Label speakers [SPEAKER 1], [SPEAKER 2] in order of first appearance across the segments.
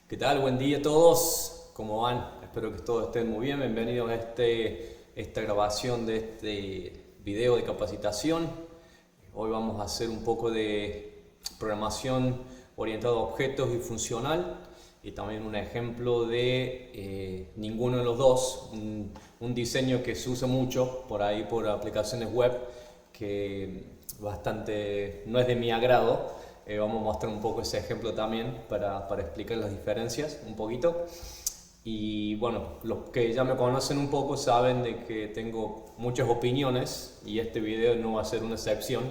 [SPEAKER 1] ¿Qué tal? Buen día a todos. ¿Cómo van? Espero que todos estén muy bien. Bienvenidos a esta grabación de este video de capacitación. Hoy vamos a hacer un poco de programación orientada a objetos y funcional, y también un ejemplo de ninguno de los dos, un diseño que se usa mucho por ahí por aplicaciones web que bastante no es de mi agrado. Vamos a mostrar un poco ese ejemplo también para explicar las diferencias un poquito. Y bueno, los que ya me conocen un poco saben de que tengo muchas opiniones y este video no va a ser una excepción.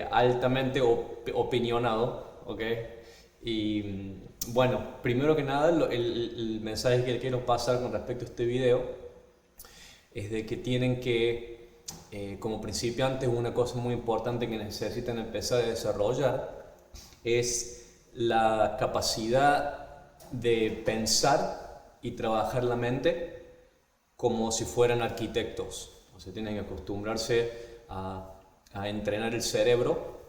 [SPEAKER 1] Altamente opinionado, ¿ok? Y bueno, primero que nada, el mensaje que quiero pasar con respecto a este video es de que tienen que, como principiantes, una cosa muy importante que necesitan empezar a desarrollar es la capacidad de pensar y trabajar la mente como si fueran arquitectos. O sea, tienen que acostumbrarse a entrenar el cerebro,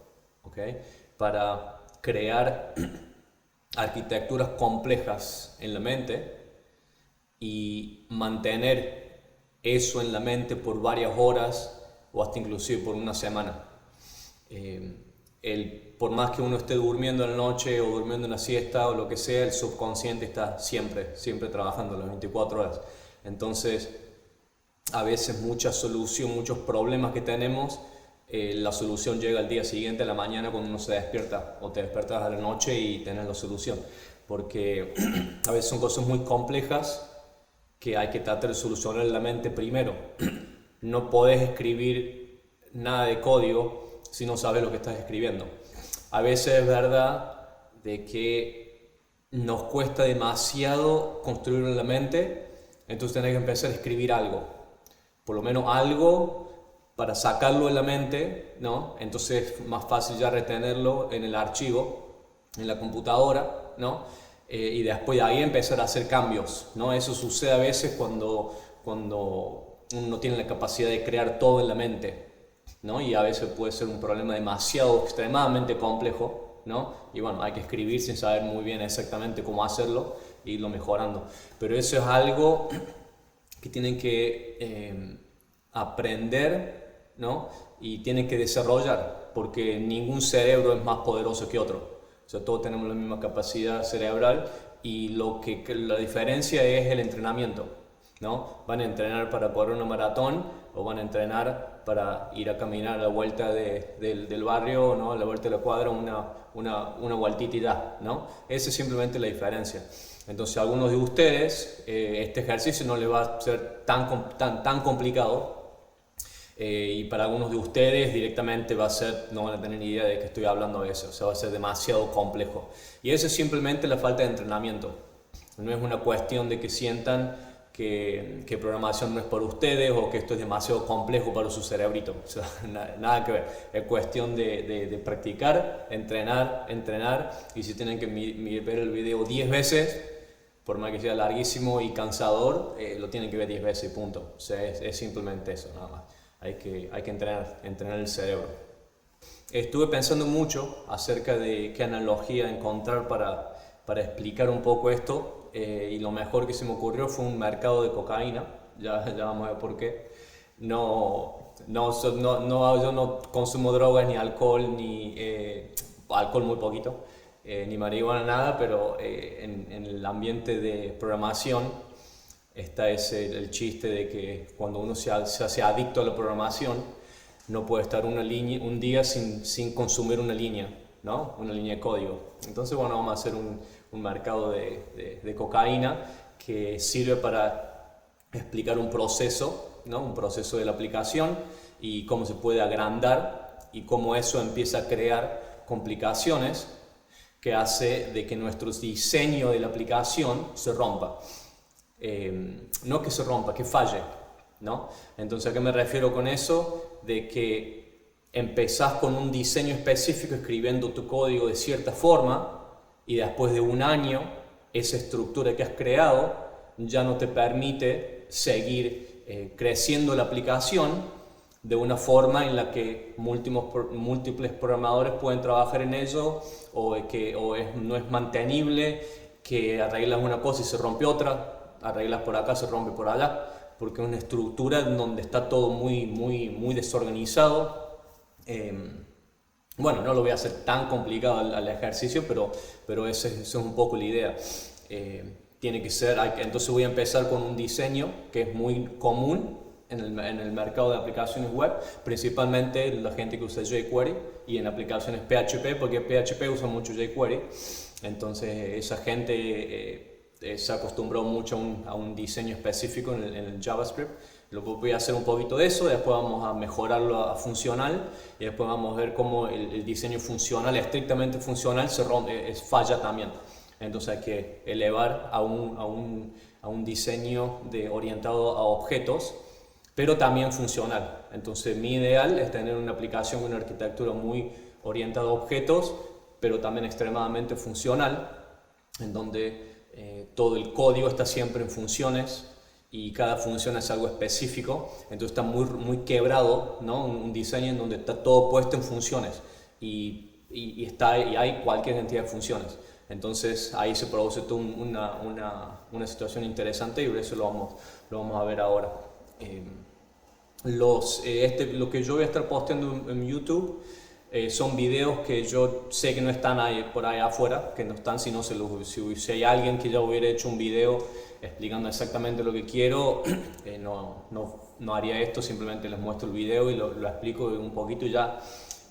[SPEAKER 1] ¿okay?, para crear arquitecturas complejas en la mente y mantener eso en la mente por varias horas o hasta inclusive por una semana. Por más que uno esté durmiendo en la noche o durmiendo en la siesta o lo que sea, el subconsciente está siempre trabajando las 24 horas. Entonces, a veces muchos problemas que tenemos, la solución llega al día siguiente, a la mañana, cuando uno se despierta, o te despiertas a la noche y tenés la solución. Porque a veces son cosas muy complejas que hay que tratar de solucionar en la mente primero. No podés escribir nada de código si no sabes lo que estás escribiendo. A veces es verdad de que nos cuesta demasiado construirlo en la mente, entonces tenés que empezar a escribir algo, por lo menos algo para sacarlo en la mente, ¿no? Entonces es más fácil ya retenerlo en el archivo, en la computadora, ¿no? Y después de ahí empezar a hacer cambios, ¿no? Eso sucede a veces cuando uno no tiene la capacidad de crear todo en la mente, ¿no? Y a veces puede ser un problema extremadamente complejo, ¿no? Y bueno, hay que escribir sin saber muy bien exactamente cómo hacerlo e irlo mejorando. Pero eso es algo que tienen que aprender, ¿no? Y tienen que desarrollar, porque ningún cerebro es más poderoso que otro. O sea, todos tenemos la misma capacidad cerebral y la diferencia es el entrenamiento, ¿no? Van a entrenar para correr una maratón o van a entrenar para ir a caminar a la vuelta del barrio, ¿no? A la vuelta de la cuadra, una vueltita y ya, ¿no? Esa es simplemente la diferencia. Entonces a algunos de ustedes este ejercicio no les va a ser tan complicado, y para algunos de ustedes directamente no van a tener ni idea de que estoy hablando de eso, o sea, va a ser demasiado complejo. Y eso es simplemente la falta de entrenamiento. No es una cuestión de que sientan que programación no es para ustedes o que esto es demasiado complejo para su cerebrito. O sea, nada que ver. Es cuestión de practicar, entrenar, y si tienen que ver el video 10 veces, por más que sea larguísimo y cansador, lo tienen que ver 10 veces y punto. O sea, es simplemente eso, nada más. Hay que entrenar el cerebro. Estuve pensando mucho acerca de qué analogía encontrar para explicar un poco esto, y lo mejor que se me ocurrió fue un mercado de cocaína. Ya vamos a ver por qué. Yo no consumo drogas, ni alcohol, ni alcohol muy poquito, ni marihuana, nada, pero en el ambiente de programación está el chiste de que cuando uno se hace adicto a la programación, no puede estar un día sin consumir una línea, ¿no? Una línea de código. Entonces, bueno, vamos a hacer un mercado de cocaína que sirve para explicar un proceso, ¿no? Un proceso de la aplicación y cómo se puede agrandar y cómo eso empieza a crear complicaciones que hace de que nuestro diseño de la aplicación se rompa. No que se rompa, que falle, ¿no? Entonces, ¿a qué me refiero con eso? De que empezás con un diseño específico escribiendo tu código de cierta forma y después de un año esa estructura que has creado ya no te permite seguir creciendo la aplicación de una forma en la que múltiples programadores pueden trabajar en ello, no es mantenible que arreglas una cosa y se rompe otra, arreglas por acá, se rompe por allá, porque es una estructura donde está todo muy desorganizado. Bueno, no lo voy a hacer tan complicado al ejercicio, pero esa es un poco la idea. Tiene que ser, entonces voy a empezar con un diseño que es muy común en el mercado de aplicaciones web, principalmente la gente que usa jQuery, y en aplicaciones PHP, porque PHP usa mucho jQuery. Entonces esa gente se acostumbró mucho a un diseño específico en el JavaScript. Lo voy a hacer un poquito de eso, después vamos a mejorarlo a funcional, y después vamos a ver cómo el diseño funcional, estrictamente funcional, falla también. Entonces hay que elevar a un diseño orientado a objetos, pero también funcional. Entonces mi ideal es tener una aplicación con una arquitectura muy orientada a objetos, pero también extremadamente funcional, en donde todo el código está siempre en funciones y cada función es algo específico. Entonces está muy quebrado, ¿no? Un diseño en donde está todo puesto en funciones y hay cualquier cantidad de funciones. Entonces ahí se produce toda una situación interesante, y por eso lo vamos a ver ahora. Lo que yo voy a estar posteando en YouTube son videos que yo sé que no están por ahí afuera, que no están, si hay alguien que ya hubiera hecho un video explicando exactamente lo que quiero, no haría esto, simplemente les muestro el video y lo explico un poquito y ya.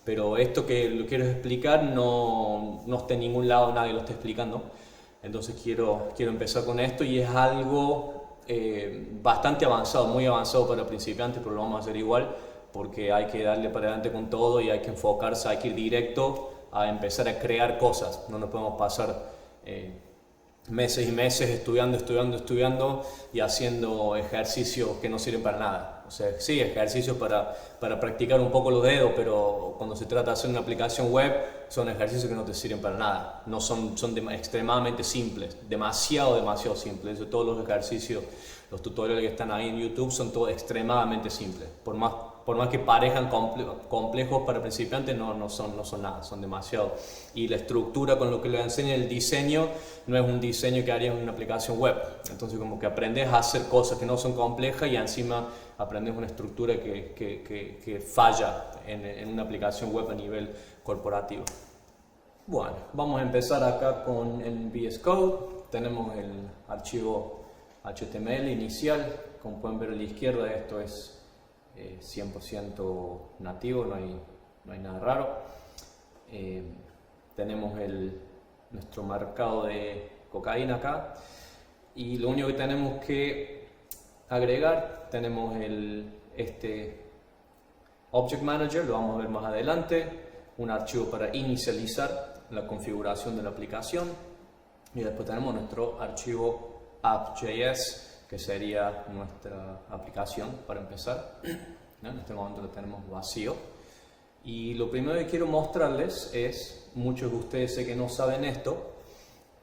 [SPEAKER 1] Pero esto que lo quiero explicar no está en ningún lado, nadie lo está explicando. Entonces quiero empezar con esto, y es algo bastante avanzado, muy avanzado para principiantes, pero lo vamos a hacer igual, porque hay que darle para adelante con todo y hay que enfocarse, hay que ir directo a empezar a crear cosas. No nos podemos pasar meses y meses estudiando y haciendo ejercicios que no sirven para nada. O sea, sí, ejercicios para practicar un poco los dedos, pero cuando se trata de hacer una aplicación web, son ejercicios que no te sirven para nada. No son extremadamente simples, demasiado simples. Todos los ejercicios, los tutoriales que están ahí en YouTube son todos extremadamente simples. Por más que parezcan complejos para principiantes, no son nada, son demasiado. Y la estructura con lo que les enseña el diseño no es un diseño que harías en una aplicación web. Entonces como que aprendes a hacer cosas que no son complejas y encima aprendes una estructura que falla en una aplicación web a nivel corporativo. Bueno, vamos a empezar acá con el VS Code. Tenemos el archivo HTML inicial. Como pueden ver a la izquierda, esto es 100% nativo, no hay nada raro. Tenemos nuestro marcado de cocaína acá, y lo único que tenemos que agregar, tenemos este Object Manager, lo vamos a ver más adelante, un archivo para inicializar la configuración de la aplicación, y después tenemos nuestro archivo app.js, que sería nuestra aplicación para empezar. ¿No? En este momento lo tenemos vacío. Y lo primero que quiero mostrarles es, muchos de ustedes sé que no saben esto,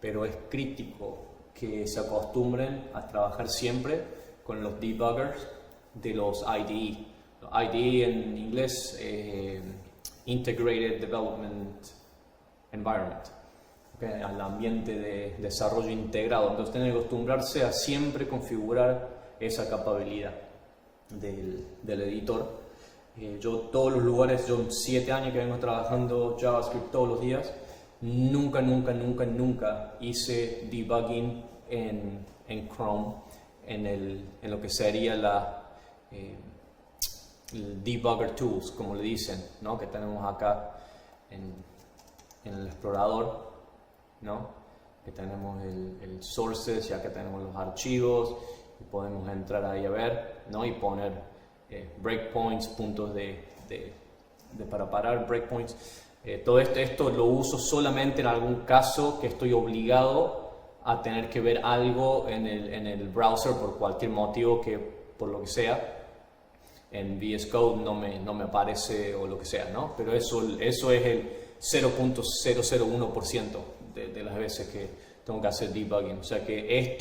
[SPEAKER 1] pero es crítico que se acostumbren a trabajar siempre con los debuggers de los IDE. Los IDE en inglés, Integrated Development Environment, ¿okay? Al ambiente de desarrollo integrado. Entonces tienen que acostumbrarse a siempre configurar esa capacidad del editor. Yo todos los lugares, yo 7 años que vengo trabajando JavaScript todos los días, nunca hice debugging en Chrome, en lo que sería el debugger tools, como le dicen, ¿no? Que tenemos acá en el explorador, ¿no? Que tenemos el sources, ya que tenemos los archivos, y podemos entrar ahí a ver, ¿no? Y poner breakpoints, puntos para parar, breakpoints. Todo esto lo uso solamente en algún caso que estoy obligado a tener que ver algo en el browser por cualquier motivo, por lo que sea. En VS Code no me aparece, o lo que sea, ¿no? Pero eso es el 0.001% de las veces que tengo que hacer debugging. O sea que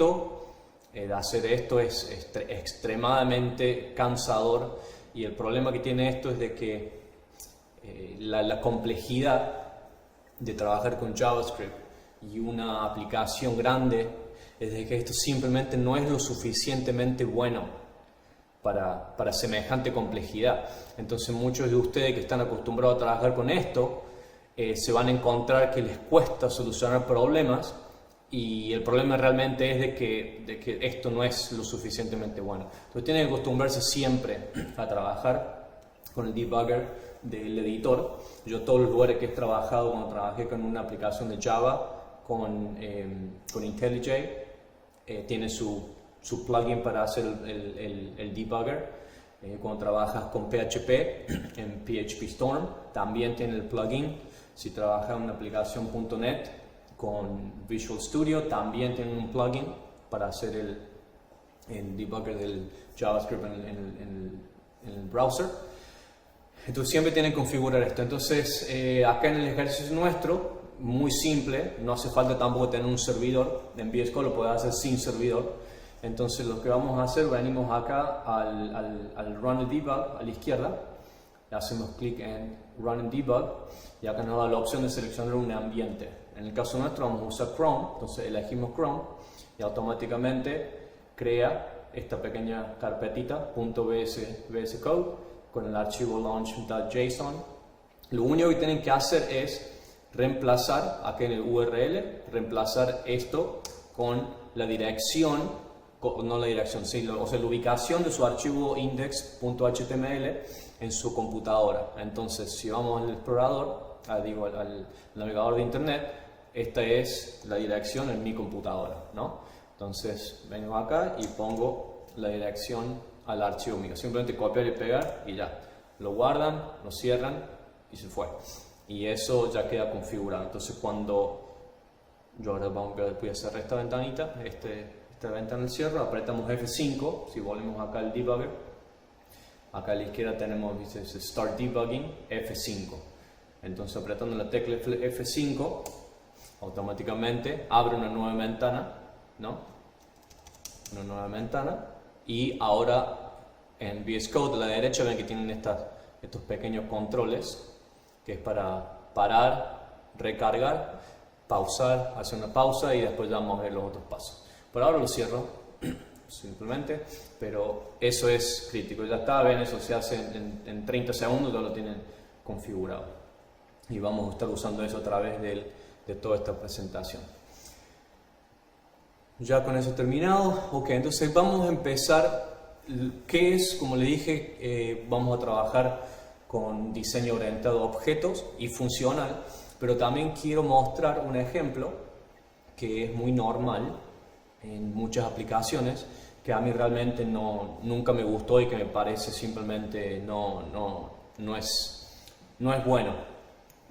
[SPEAKER 1] hacer esto es extremadamente cansador, y el problema que tiene esto es de que la complejidad de trabajar con JavaScript y una aplicación grande es de que esto simplemente no es lo suficientemente bueno para semejante complejidad. Entonces muchos de ustedes que están acostumbrados a trabajar con esto se van a encontrar que les cuesta solucionar problemas, y el problema realmente es de que esto no es lo suficientemente bueno. Entonces tienen que acostumbrarse siempre a trabajar con el debugger del editor. Yo todos los lugares que he trabajado, cuando trabajé con una aplicación de Java con IntelliJ, tiene su plugin para hacer el debugger. Cuando trabajas con PHP, en PHP Storm, también tiene el plugin. Si trabajas en una aplicación .NET con Visual Studio, también tienen un plugin para hacer el debugger del JavaScript en el browser. Entonces siempre tienen que configurar esto. Entonces acá en el ejercicio nuestro, muy simple, no hace falta tampoco tener un servidor. En VS Code lo puedes hacer sin servidor. Entonces lo que vamos a hacer, venimos acá al Run and Debug a la izquierda, le hacemos clic en Run and Debug y acá nos da la opción de seleccionar un ambiente. En el caso nuestro vamos a usar Chrome, entonces elegimos Chrome y automáticamente crea esta pequeña carpetita .vs Code con el archivo launch.json. Lo único que tienen que hacer es reemplazar aquí en el URL, reemplazar esto con la dirección, no la dirección, sí, o sea, la ubicación de su archivo index.html en su computadora. Entonces, si vamos al explorador, al navegador de internet, esta es la dirección en mi computadora, ¿no? Entonces, vengo acá y pongo la dirección al archivo mío. Simplemente copiar y pegar y ya. Lo guardan, lo cierran y se fue. Y eso ya queda configurado. Entonces, cuando yo ahora voy a cerrar esta ventanita, esta ventana del cierre, apretamos F5, si volvemos acá al debugger, acá a la izquierda tenemos, dice Start Debugging, F5. Entonces apretando la tecla F5, automáticamente abre una nueva ventana, ¿no? Una nueva ventana, y ahora en VS Code a la derecha ven que tienen estos pequeños controles, que es para parar, recargar, pausar, hacer una pausa y después ya vamos a ver los otros pasos. Por ahora lo cierro, simplemente, pero eso es crítico. Ya está, ven, eso se hace en 30 segundos, ya lo tienen configurado. Y vamos a estar usando eso a través de toda esta presentación. Ya con eso terminado. Ok, entonces vamos a empezar. ¿Qué es? Como le dije, vamos a trabajar con diseño orientado a objetos y funcional, pero también quiero mostrar un ejemplo que es muy normal en muchas aplicaciones, que a mí realmente nunca me gustó y que me parece simplemente no es bueno,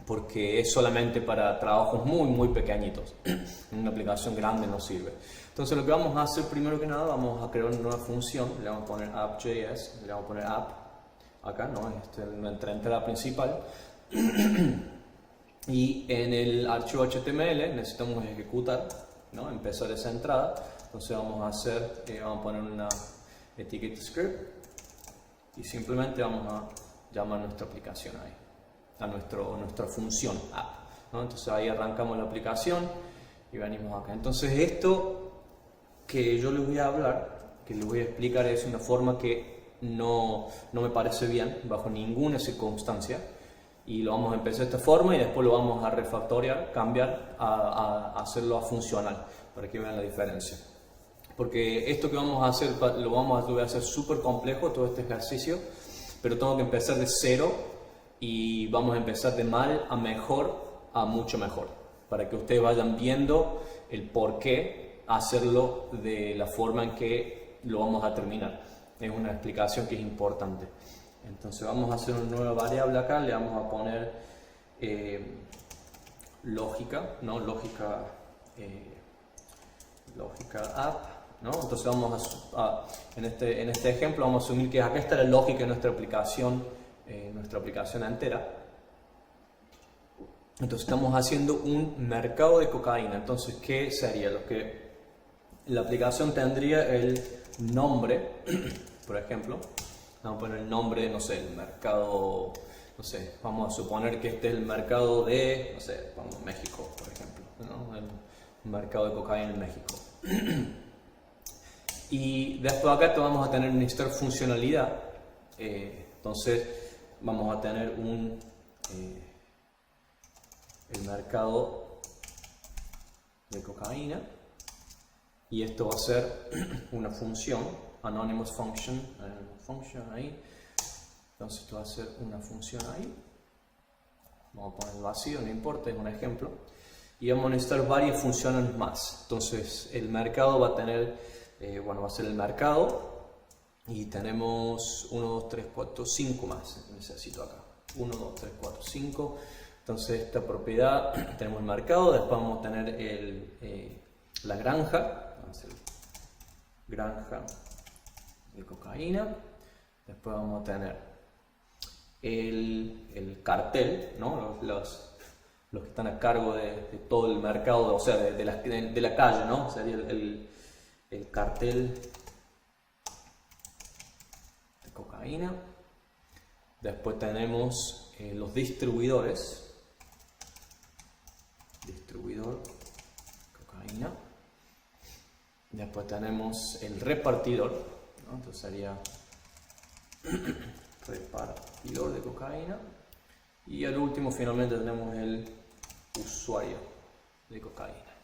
[SPEAKER 1] porque es solamente para trabajos muy pequeñitos. Una aplicación grande no sirve. Entonces lo que vamos a hacer primero que nada, vamos a crear una nueva función, le vamos a poner app.js, le vamos a poner app, acá, ¿no? Nuestra entrada principal. Y en el archivo HTML necesitamos ejecutar, ¿no? Empezar esa entrada. Entonces vamos a poner una etiqueta script y simplemente vamos a llamar nuestra aplicación ahí, a nuestra función app, ¿no? Entonces ahí arrancamos la aplicación y venimos acá. Entonces esto que yo les voy a hablar, que les voy a explicar, es una forma que no me parece bien bajo ninguna circunstancia, y lo vamos a empezar de esta forma y después lo vamos a refactorear, cambiar a hacerlo a funcional, para que vean la diferencia. Porque esto que vamos a hacer, lo voy a hacer súper complejo, todo este ejercicio, pero tengo que empezar de cero y vamos a empezar de mal a mejor a mucho mejor, para que ustedes vayan viendo el por qué hacerlo de la forma en que lo vamos a terminar. Es una explicación que es importante. Entonces vamos a hacer una nueva variable acá, le vamos a poner lógica, ¿no? Lógica app, ¿no? Entonces vamos en este ejemplo vamos a asumir que acá está la lógica de nuestra aplicación entera. Entonces estamos haciendo un mercado de cocaína. Entonces, ¿qué sería? Lo que la aplicación tendría el nombre, por ejemplo. Vamos a poner el nombre, no sé, el mercado, no sé, vamos a suponer que este es el mercado de, no sé, vamos, México, por ejemplo. ¿no? El mercado de cocaína en México. Y después acá vamos a tener necesitar funcionalidad. Entonces vamos a tener el mercado de cocaína, y esto va a ser una función, anonymous function ahí. Entonces esto va a ser una función ahí. Vamos a poner vacío, no importa, es un ejemplo. Y vamos a necesitar varias funciones más. Entonces el mercado va a tener, va a ser el mercado, y tenemos 1, 2, 3, 4, 5 más. Necesito acá 1, 2, 3, 4, 5. Entonces esta propiedad, tenemos el mercado, después vamos a tener la granja, granja de cocaína, después vamos a tener el cartel, ¿no? los que están a cargo de todo el mercado, o sea, de la calle, ¿no? Sería el cartel de cocaína. Después tenemos los distribuidores, distribuidor cocaína. Después tenemos el repartidor, ¿no? Entonces sería repartidor de cocaína. Y al último finalmente tenemos el usuario de cocaína.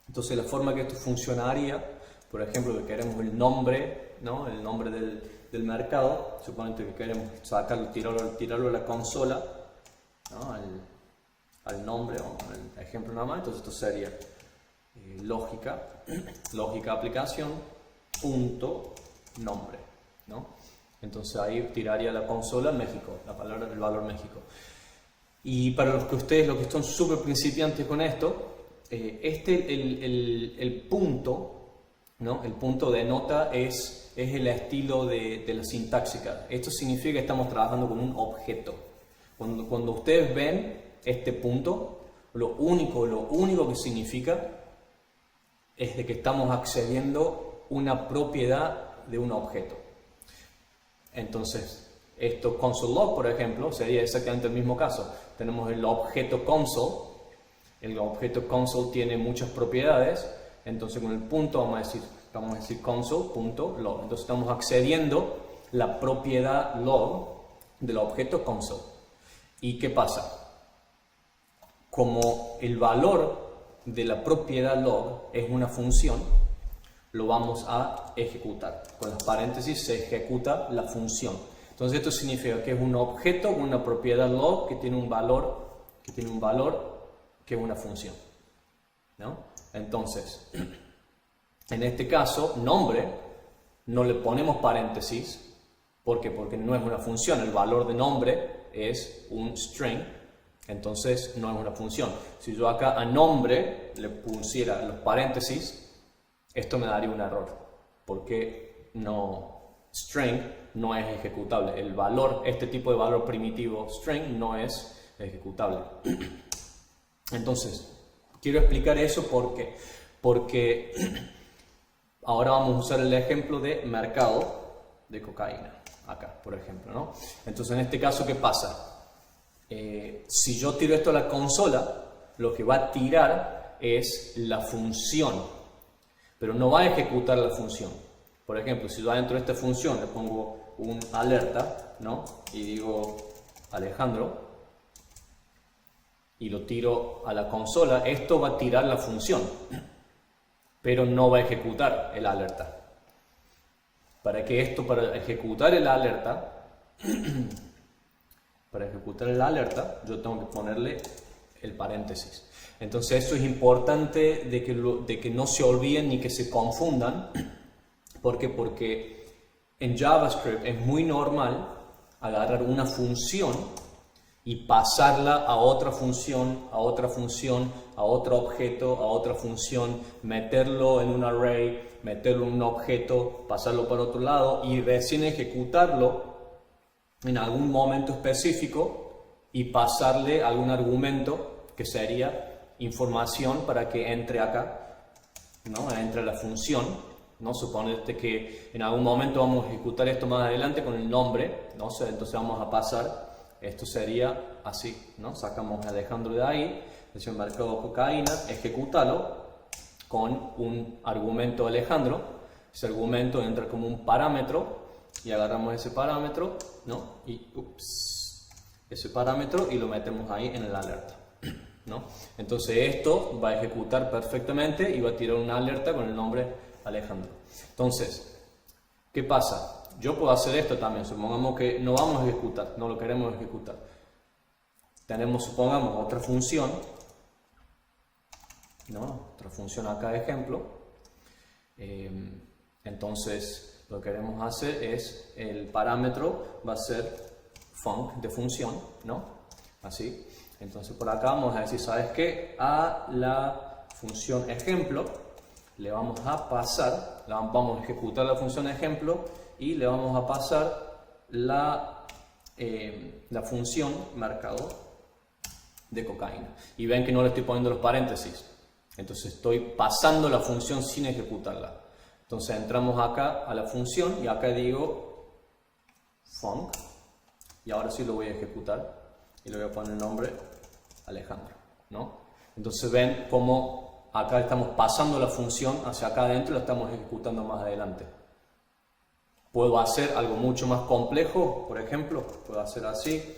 [SPEAKER 1] Entonces la forma que esto funcionaría, por ejemplo, que queremos el nombre, ¿no? El nombre del mercado, suponete que queremos sacarlo, tirarlo a la consola, ¿no? al nombre, o el ejemplo nada más. Entonces esto sería lógica aplicación punto nombre, ¿no? Entonces ahí tiraría la consola México, el valor México. Y para los que están súper principiantes con esto, el punto, ¿no? El punto denota es el estilo de la sintáxica. Esto significa que estamos trabajando con un objeto. Cuando ustedes ven este punto, lo único que significa es de que estamos accediendo a una propiedad de un objeto. Entonces, esto console log, por ejemplo, sería exactamente el mismo caso. Tenemos el objeto console. El objeto console tiene muchas propiedades. Entonces, con el punto vamos a decir console.log. Entonces, estamos accediendo a la propiedad log del objeto console. ¿Y qué pasa? Como el valor de la propiedad log es una función, lo vamos a ejecutar. Con las paréntesis se ejecuta la función. Entonces esto significa que es un objeto con una propiedad log que tiene un valor que es una función, ¿no? Entonces, en este caso, nombre, no le ponemos paréntesis. ¿Por qué? Porque no es una función. El valor de nombre es un string. Entonces no es una función. Si yo acá a nombre le pusiera los paréntesis, esto me daría un error, porque string no es ejecutable. El valor, este tipo de valor primitivo string no es ejecutable. Entonces, quiero explicar eso porque ahora vamos a usar el ejemplo de mercado de cocaína, acá, por ejemplo, ¿no? Entonces, en este caso, ¿qué pasa? Si yo tiro esto a la consola, lo que va a tirar es la función, pero no va a ejecutar la función. Por ejemplo, si yo dentro de esta función le pongo un alerta, ¿no? Y digo Alejandro, y lo tiro a la consola, esto va a tirar la función, pero no va a ejecutar el alerta. Para ejecutar el alerta, yo tengo que ponerle el paréntesis. Entonces esto es importante de que no se olviden ni que se confundan. ¿Por qué? Porque en JavaScript es muy normal agarrar una función y pasarla a otra función, a otra función, a otro objeto, a otra función, meterlo en un array, meterlo en un objeto, pasarlo para otro lado y recién ejecutarlo en algún momento específico y pasarle algún argumento que sería información para que entre acá, ¿no? Entre la función, ¿no? Suponete que en algún momento vamos a ejecutar esto más adelante con el nombre, ¿no? Entonces vamos a pasar, esto sería así, ¿no? Sacamos a Alejandro de ahí, es el mercado de cocaína, ejecútalo con un argumento Alejandro. Ese argumento entra como un parámetro y agarramos ese parámetro, ¿no? Y ese parámetro y lo metemos ahí en el alerta, ¿no? Entonces esto va a ejecutar perfectamente y va a tirar una alerta con el nombre Alejandro. Entonces, ¿qué pasa? Yo puedo hacer esto también. Supongamos que no vamos a ejecutar, no lo queremos ejecutar. Tenemos, supongamos, otra función, ¿no? Otra función acá de ejemplo. Entonces lo que queremos hacer es, el parámetro va a ser func de función, ¿no? Así. Entonces por acá vamos a decir, ¿sabes qué? A la función ejemplo le vamos a pasar, vamos a ejecutar la función ejemplo y le vamos a pasar la función mercado de cocaína. Y ven que no le estoy poniendo los paréntesis. Entonces estoy pasando la función sin ejecutarla. Entonces entramos acá a la función y acá digo func. Y ahora sí lo voy a ejecutar y le voy a poner el nombre Alejandro, ¿no? Entonces ven cómo acá estamos pasando la función hacia acá adentro y la estamos ejecutando más adelante. Puedo hacer algo mucho más complejo, por ejemplo, puedo hacer así.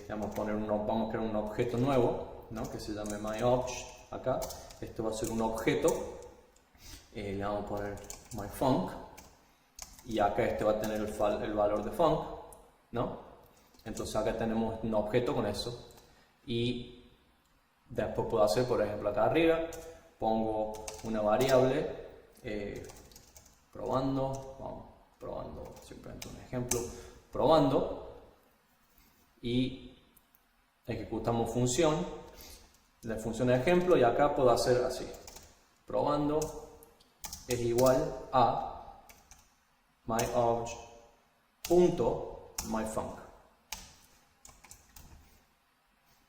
[SPEAKER 1] Vamos a crear un objeto nuevo, ¿no? Que se llame myObj acá. Esto va a ser un objeto. Le vamos a poner myFunc y acá este va a tener el valor de func, ¿no? Entonces acá tenemos un objeto con eso y después puedo hacer, por ejemplo, acá arriba pongo una variable probando, simplemente un ejemplo, probando, y ejecutamos función, la función de ejemplo, y acá puedo hacer así, probando es igual a myObj.myFunc.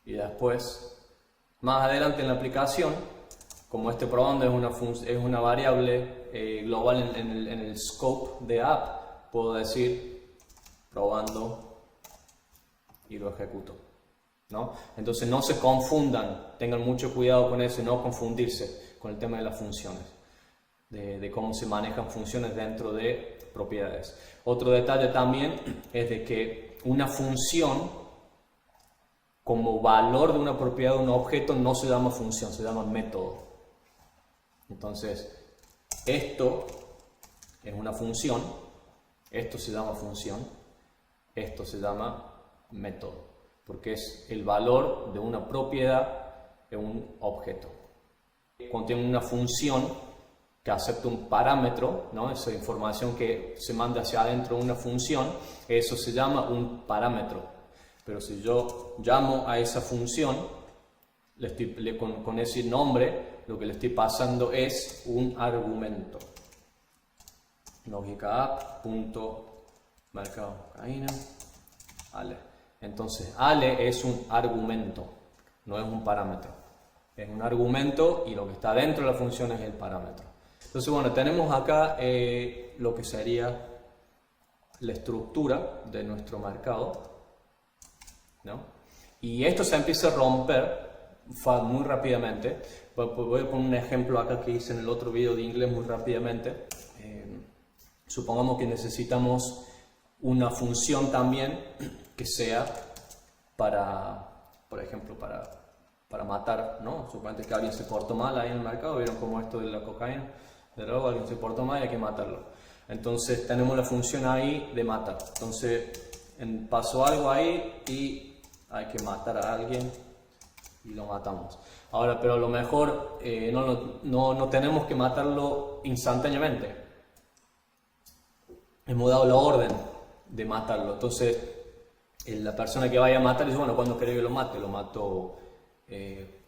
[SPEAKER 1] Y después, más adelante en la aplicación, como este probando es una variable global en el scope de app, puedo decir probando y lo ejecuto, ¿no? Entonces no se confundan, tengan mucho cuidado con eso y no confundirse con el tema de las funciones, de cómo se manejan funciones dentro de propiedades. Otro detalle también es de que una función como valor de una propiedad de un objeto no se llama función, se llama método. Entonces, esto es una función, esto se llama función, esto se llama método, porque es el valor de una propiedad en un objeto. Contiene una función que acepta un parámetro, ¿no? Esa información que se manda hacia adentro de una función, eso se llama un parámetro. Pero si yo llamo a esa función, con ese nombre, lo que le estoy pasando es un argumento. Lógica app.mercado cocaína, ale. Entonces, ale es un argumento, no es un parámetro. Es un argumento y lo que está dentro de la función es el parámetro. Entonces, bueno, tenemos acá lo que sería la estructura de nuestro mercado, ¿no? Y esto se empieza a romper muy rápidamente. Voy a poner un ejemplo acá que hice en el otro video de inglés muy rápidamente. Supongamos que necesitamos una función también que sea por ejemplo, para matar, ¿no? Suponete que alguien se portó mal ahí en el mercado, vieron como esto de la cocaína, de droga, alguien se portó mal y hay que matarlo. Entonces tenemos la función ahí de matar. Entonces pasó algo ahí y hay que matar a alguien y lo matamos. Ahora, pero a lo mejor no tenemos que matarlo instantáneamente. Hemos dado la orden de matarlo. Entonces, la persona que vaya a matar dice, bueno, ¿cuándo quiere que lo mate? ¿Lo mato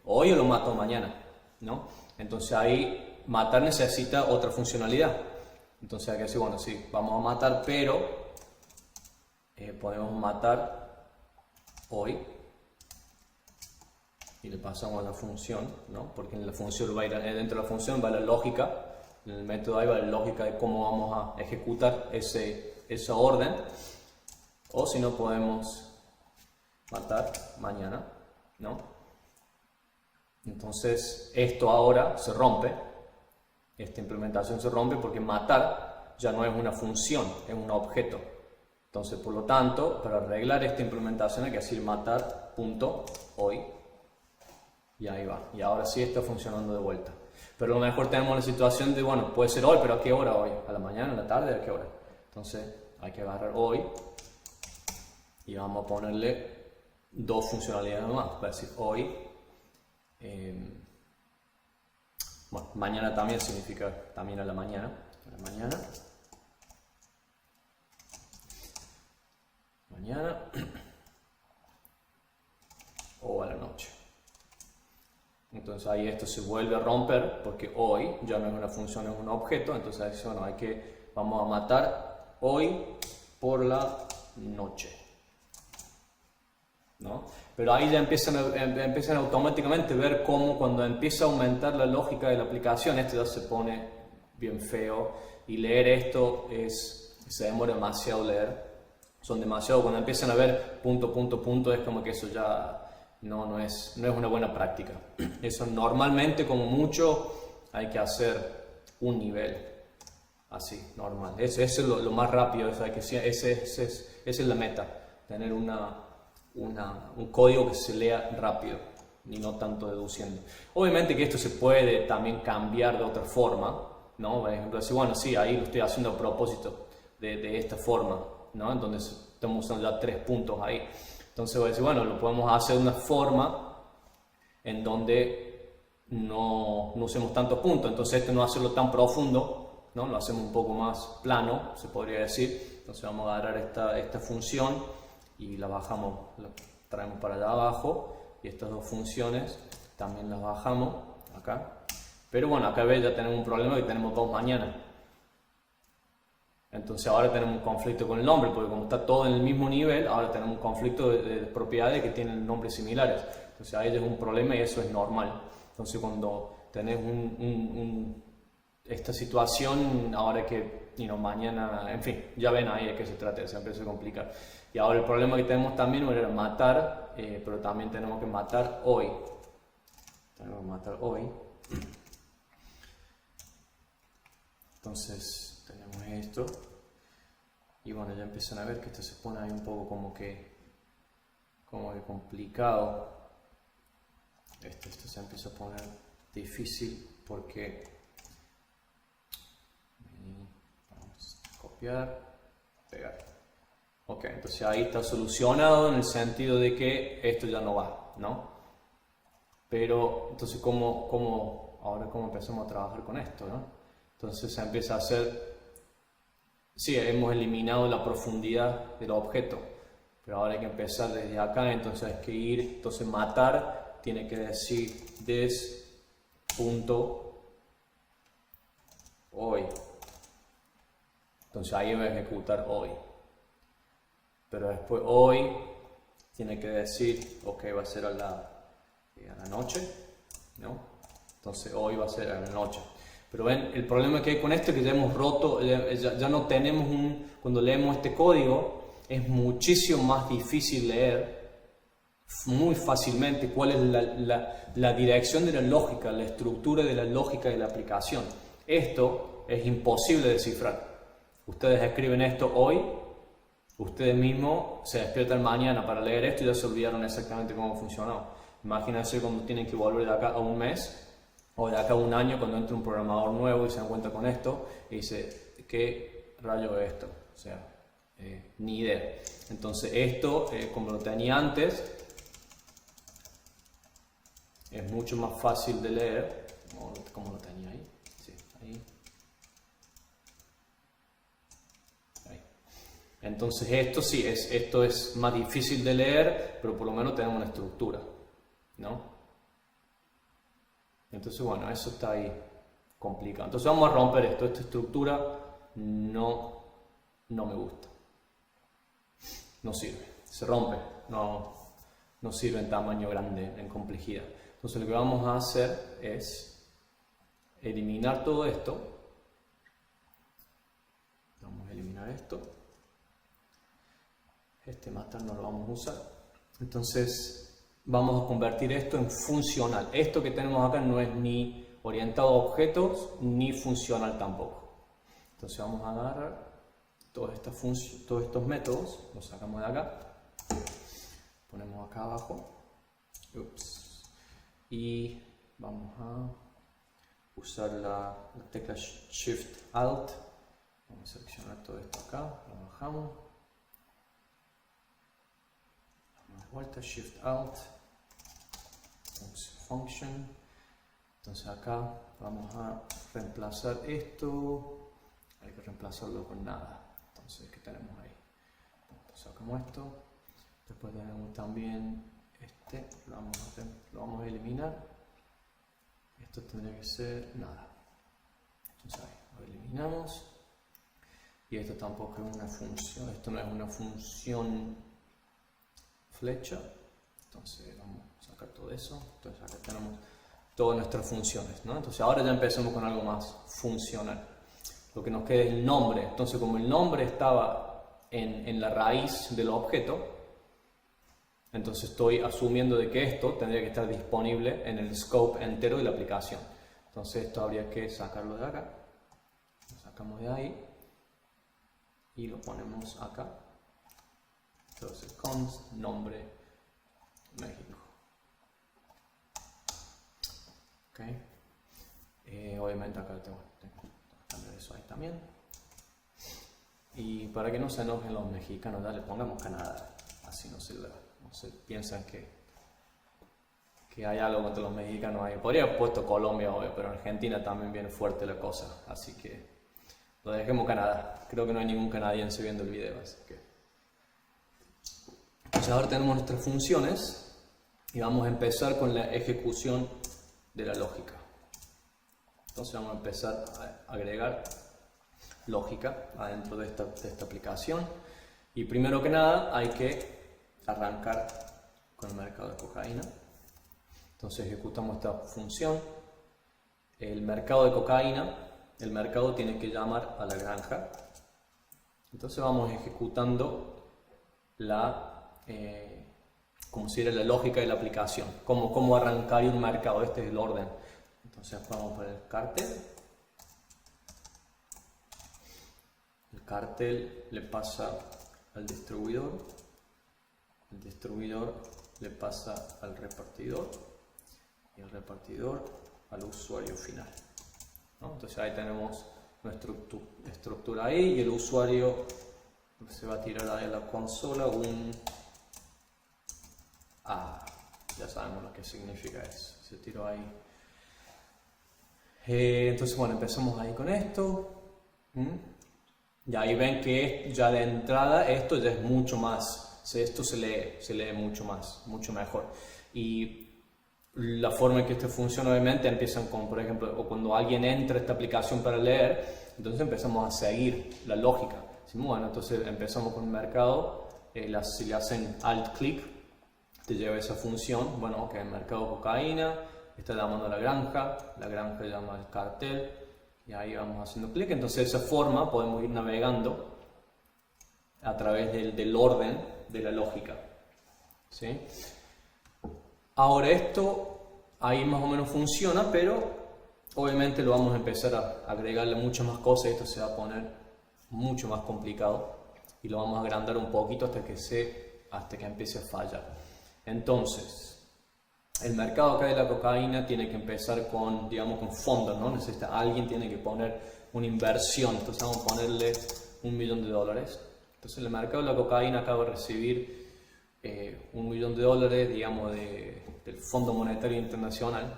[SPEAKER 1] hoy o lo mato mañana? ¿No? Entonces ahí matar necesita otra funcionalidad. Entonces hay que decir, bueno, sí, vamos a matar, pero podemos matar hoy y le pasamos a la función, ¿no? Porque en la función va a ir, dentro de la función va la lógica, en el método ahí va la lógica de cómo vamos a ejecutar esa orden, o si no podemos matar mañana, ¿no? Entonces esto ahora se rompe, esta implementación se rompe porque matar ya no es una función, es un objeto. Entonces, por lo tanto, para arreglar esta implementación hay que decir matar.hoy y ahí va. Y ahora sí está funcionando de vuelta. Pero a lo mejor tenemos la situación de, bueno, puede ser hoy, pero ¿a qué hora hoy? ¿A la mañana, a la tarde, a qué hora? Entonces hay que agarrar hoy y vamos a ponerle dos funcionalidades más. Va a decir hoy. Bueno, mañana también significa también a la mañana. A la mañana. Mañana. O a la noche. Entonces ahí esto se vuelve a romper porque hoy ya no es una función, es un objeto. Entonces bueno, vamos a matar hoy por la noche, ¿no? Pero ahí ya empiezan automáticamente a ver cómo cuando empieza a aumentar la lógica de la aplicación, esto ya se pone bien feo y leer esto se demora demasiado leer. Son demasiado, cuando empiezan a ver punto, punto, punto, es como que eso ya no es una buena práctica. Eso normalmente, como mucho, hay que hacer un nivel así, normal. Ese es lo más rápido, esa es la meta, tener un código que se lea rápido y no tanto deduciendo. Obviamente que esto se puede también cambiar de otra forma, ¿no? Por ejemplo, decir, bueno, sí, ahí lo estoy haciendo a propósito de esta forma, ¿no? Entonces estamos usando ya 3 puntos ahí. Entonces voy a decir, bueno, lo podemos hacer de una forma en donde no usemos tantos puntos. Entonces esto no hacerlo tan profundo, ¿no? Lo hacemos un poco más plano, se podría decir. Entonces vamos a agarrar esta función y la bajamos, la traemos para allá abajo. Y estas dos funciones también las bajamos acá. Pero bueno, acá ves, ya tenemos un problema que tenemos 2 mañanas. Entonces ahora tenemos un conflicto con el nombre, porque como está todo en el mismo nivel, ahora tenemos un conflicto de propiedades que tienen nombres similares. Entonces ahí es un problema y eso es normal. Entonces cuando tenés esta situación, ahora que mañana, en fin, ya ven ahí de qué se trata, siempre se complica. Y ahora el problema que tenemos también era matar, pero también tenemos que matar hoy. Tenemos que matar hoy. Entonces tenemos esto y bueno, ya empiezan a ver que esto se pone ahí un poco como que complicado. Esto se empieza a poner difícil porque vamos a copiar, pegar. Ok, entonces ahí está solucionado en el sentido de que esto ya no va, ¿no? Pero entonces ahora cómo empezamos a trabajar con esto, ¿no? Entonces se empieza a hacer, sí, hemos eliminado la profundidad del objeto, pero ahora hay que empezar desde acá, entonces hay que entonces matar tiene que decir des.hoy. Entonces ahí va a ejecutar hoy. Pero después hoy tiene que decir, ok, va a ser a la noche, ¿no? Entonces hoy va a ser a la noche. Pero ven, el problema que hay con esto es que ya hemos roto, ya no tenemos cuando leemos este código, es muchísimo más difícil leer muy fácilmente cuál es la dirección de la lógica, la estructura de la lógica de la aplicación. Esto es imposible de descifrar. Ustedes escriben esto hoy, ustedes mismos se despiertan mañana para leer esto y ya se olvidaron exactamente cómo funcionó. Imagínense cuando tienen que volver de acá a un mes o de acá a un año cuando entra un programador nuevo y se dan cuenta con esto y dice, ¿qué rayo es esto? O sea, ni idea. Entonces esto, como lo tenía antes, es mucho más fácil de leer, como lo tenía ahí. Sí, ahí. Entonces esto sí, esto es más difícil de leer, pero por lo menos tenemos una estructura, ¿no? Entonces bueno, eso está ahí complicado. Entonces vamos a romper esto, esta estructura no me gusta. No sirve, se rompe, no sirve en tamaño grande, en complejidad. Entonces lo que vamos a hacer es eliminar todo esto. Vamos a eliminar esto. Este matar no lo vamos a usar. Entonces vamos a convertir esto en funcional. Esto que tenemos acá no es ni orientado a objetos ni funcional tampoco. Entonces vamos a agarrar todos estos métodos, los sacamos de acá, ponemos acá abajo, y vamos a usar la tecla Shift Alt, vamos a seleccionar todo esto acá, lo bajamos, damos de vuelta, Shift Alt, Function, entonces acá vamos a reemplazar esto, hay que reemplazarlo con nada, entonces ¿qué tenemos ahí? Entonces sacamos esto, después tenemos también este, lo vamos a eliminar, esto tendría que ser nada, entonces ahí lo eliminamos, y esto tampoco es una función, esto no es una función flecha, entonces vamos a sacar todo eso, entonces acá tenemos todas nuestras funciones, ¿no? Entonces ahora ya empezamos con algo más funcional. Lo que nos queda es el nombre. Entonces como el nombre estaba en la raíz del objeto, entonces estoy asumiendo de que esto tendría que estar disponible en el scope entero de la aplicación. Entonces esto habría que sacarlo de acá, lo sacamos de ahí y lo ponemos acá. Entonces const nombre México. Okay. Obviamente acá tengo que cambiar eso ahí también. Y para que no se enojen los mexicanos, le pongamos Canadá, así no se piensan que hay algo contra los mexicanos ahí. Podría haber puesto Colombia, obvio, pero en Argentina también viene fuerte la cosa, así que lo dejemos Canadá. Creo que no hay ningún canadiense viendo el video, así que. Entonces ahora tenemos nuestras funciones y vamos a empezar con la ejecución de la lógica. Entonces vamos a empezar a agregar lógica adentro de esta aplicación, y primero que nada hay que arrancar con el mercado de cocaína. Entonces ejecutamos esta función, el mercado de cocaína, el mercado tiene que llamar a la granja, entonces vamos ejecutando como sería la lógica de la aplicación, cómo arrancar un mercado. Este es el orden. Entonces vamos a poner el cartel le pasa al distribuidor, el distribuidor le pasa al repartidor y el repartidor al usuario final, ¿no? Entonces ahí tenemos nuestra estructura ahí, y el usuario se va a tirar ahí a la consola ya sabemos lo que significa eso, se tiró ahí. Entonces bueno, empezamos ahí con esto. Y ahí ven que ya de entrada esto ya es mucho más, esto se lee mucho mejor. Y la forma en que esto funciona, obviamente empiezan con, por ejemplo, o cuando alguien entra a esta aplicación para leer, entonces empezamos a seguir la lógica. Bueno, entonces empezamos con el mercado, si le hacen alt-click, te lleva esa función, bueno, que el mercado de cocaína, está llamando a la granja llama al cartel, y ahí vamos haciendo clic. Entonces de esa forma podemos ir navegando a través del orden de la lógica, ¿sí? Ahora esto ahí más o menos funciona, pero obviamente lo vamos a empezar a agregarle muchas más cosas, y esto se va a poner mucho más complicado y lo vamos a agrandar un poquito hasta que empiece a fallar. Entonces, el mercado acá de la cocaína tiene que empezar con, digamos, con fondos, ¿no? Alguien tiene que poner una inversión, entonces vamos a ponerle $1 millón. Entonces el mercado de la cocaína acaba de recibir $1 millón, digamos, del Fondo Monetario Internacional,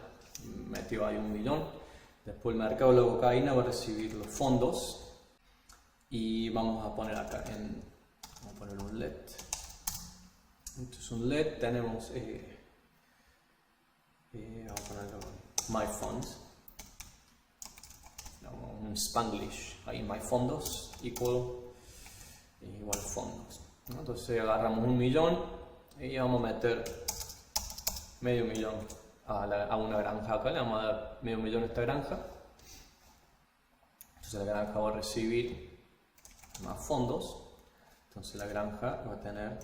[SPEAKER 1] metió ahí $1 millón. Después el mercado de la cocaína va a recibir los fondos, y vamos a poner acá vamos a poner un LED. Entonces un LED tenemos vamos a ponerlo My Funds, un Spanglish ahí, My Fondos igual fondos, ¿no? Entonces agarramos $1 millón y vamos a meter medio millón a una granja acá, le vamos a dar medio millón a esta granja. Entonces la granja va a recibir más fondos, entonces la granja va a tener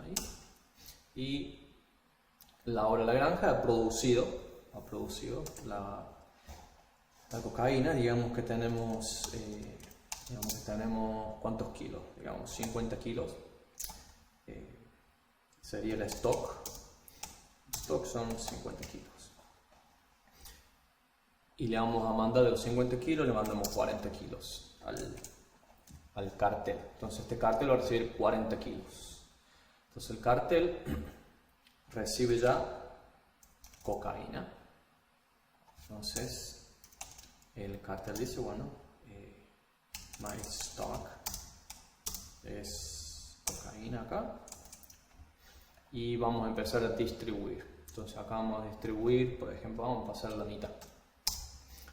[SPEAKER 1] ahí. Y ahora la granja ha producido la cocaína. Digamos que tenemos ¿cuántos kilos? Digamos 50 kilos. Sería el stock. El stock son 50 kilos. Y le vamos a mandar de los 50 kilos, le mandamos 40 kilos al cartel. Entonces este cartel va a recibir 40 kilos. Entonces el cartel recibe ya cocaína. Entonces el cartel dice, bueno, my stock es cocaína acá. Y vamos a empezar a distribuir. Entonces acá vamos a distribuir, por ejemplo, vamos a pasar la mitad.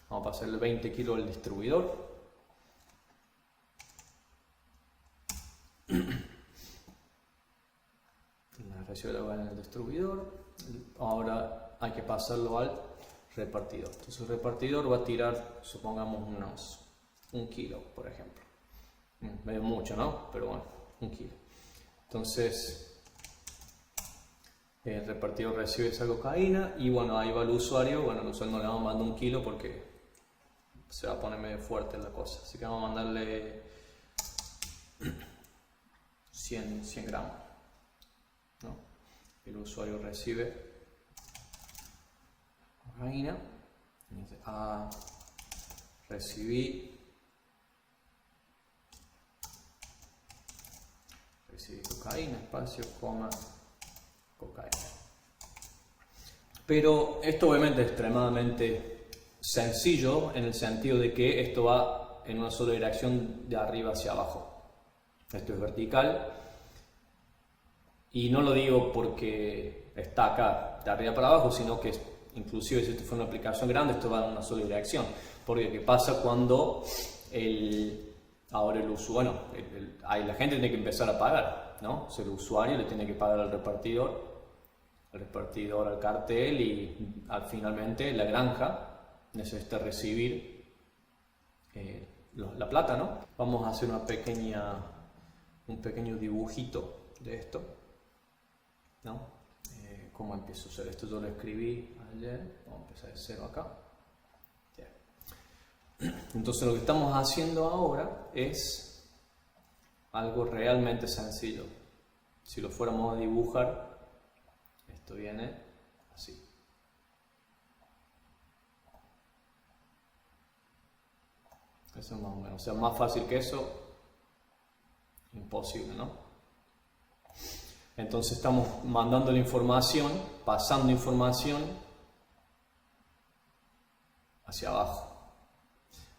[SPEAKER 1] Vamos a pasarle 20 kilos al distribuidor. La recibe la cocaína en el distribuidor. Ahora hay que pasarlo al repartidor. Entonces el repartidor va a tirar, supongamos, un kilo, por ejemplo. Medio mucho, ¿no? Pero bueno, un kilo. Entonces el repartidor recibe esa cocaína y bueno, ahí va el usuario. Bueno, el usuario no le vamos a mandar un kilo porque se va a poner medio fuerte la cosa. Así que vamos a mandarle 100 gramos, ¿no? El usuario recibe cocaína. Dice, recibí cocaína, espacio, coma, cocaína. Pero esto obviamente es extremadamente sencillo en el sentido de que esto va en una sola dirección de arriba hacia abajo. Esto es vertical y no lo digo porque está acá de arriba para abajo, sino que inclusive si esto fuera una aplicación grande, esto va en una sola dirección. Porque ¿qué pasa cuando ahora el usuario, ahí la gente tiene que empezar a pagar, ¿no? O sea, el usuario le tiene que pagar al repartidor al cartel y finalmente la granja necesita recibir la plata, ¿no? Vamos a hacer un pequeño dibujito de esto, ¿no? ¿Cómo empiezo a hacer esto? Yo lo escribí ayer, vamos a empezar de cero acá. Entonces lo que estamos haciendo ahora es algo realmente sencillo. Si lo fuéramos a dibujar, esto viene así. Eso es más o menos, o sea, más fácil que eso, imposible, ¿no? Entonces estamos mandando la información, pasando información hacia abajo.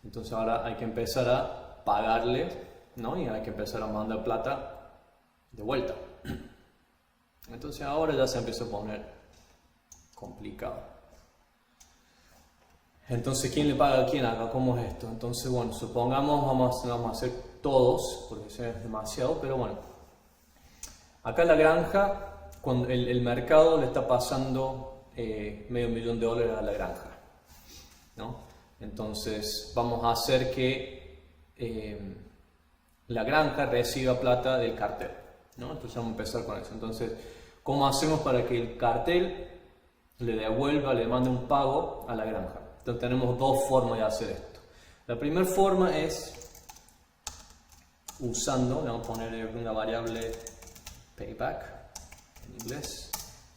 [SPEAKER 1] Entonces ahora hay que empezar a pagarle, ¿no? Y hay que empezar a mandar plata de vuelta. Entonces ahora ya se empieza a poner complicado. Entonces, ¿quién le paga a quién acá? ¿Cómo es esto? Entonces, bueno, supongamos, vamos a hacer todos, porque eso es demasiado, pero bueno. Acá en la granja, cuando el mercado le está pasando $500,000 a la granja, ¿no? Entonces, vamos a hacer que la granja reciba plata del cartel, ¿no? Entonces, vamos a empezar con eso. Entonces, ¿cómo hacemos para que el cartel le mande un pago a la granja? Entonces tenemos dos formas de hacer esto. La primera forma es usando, le vamos a poner una variable payback en inglés,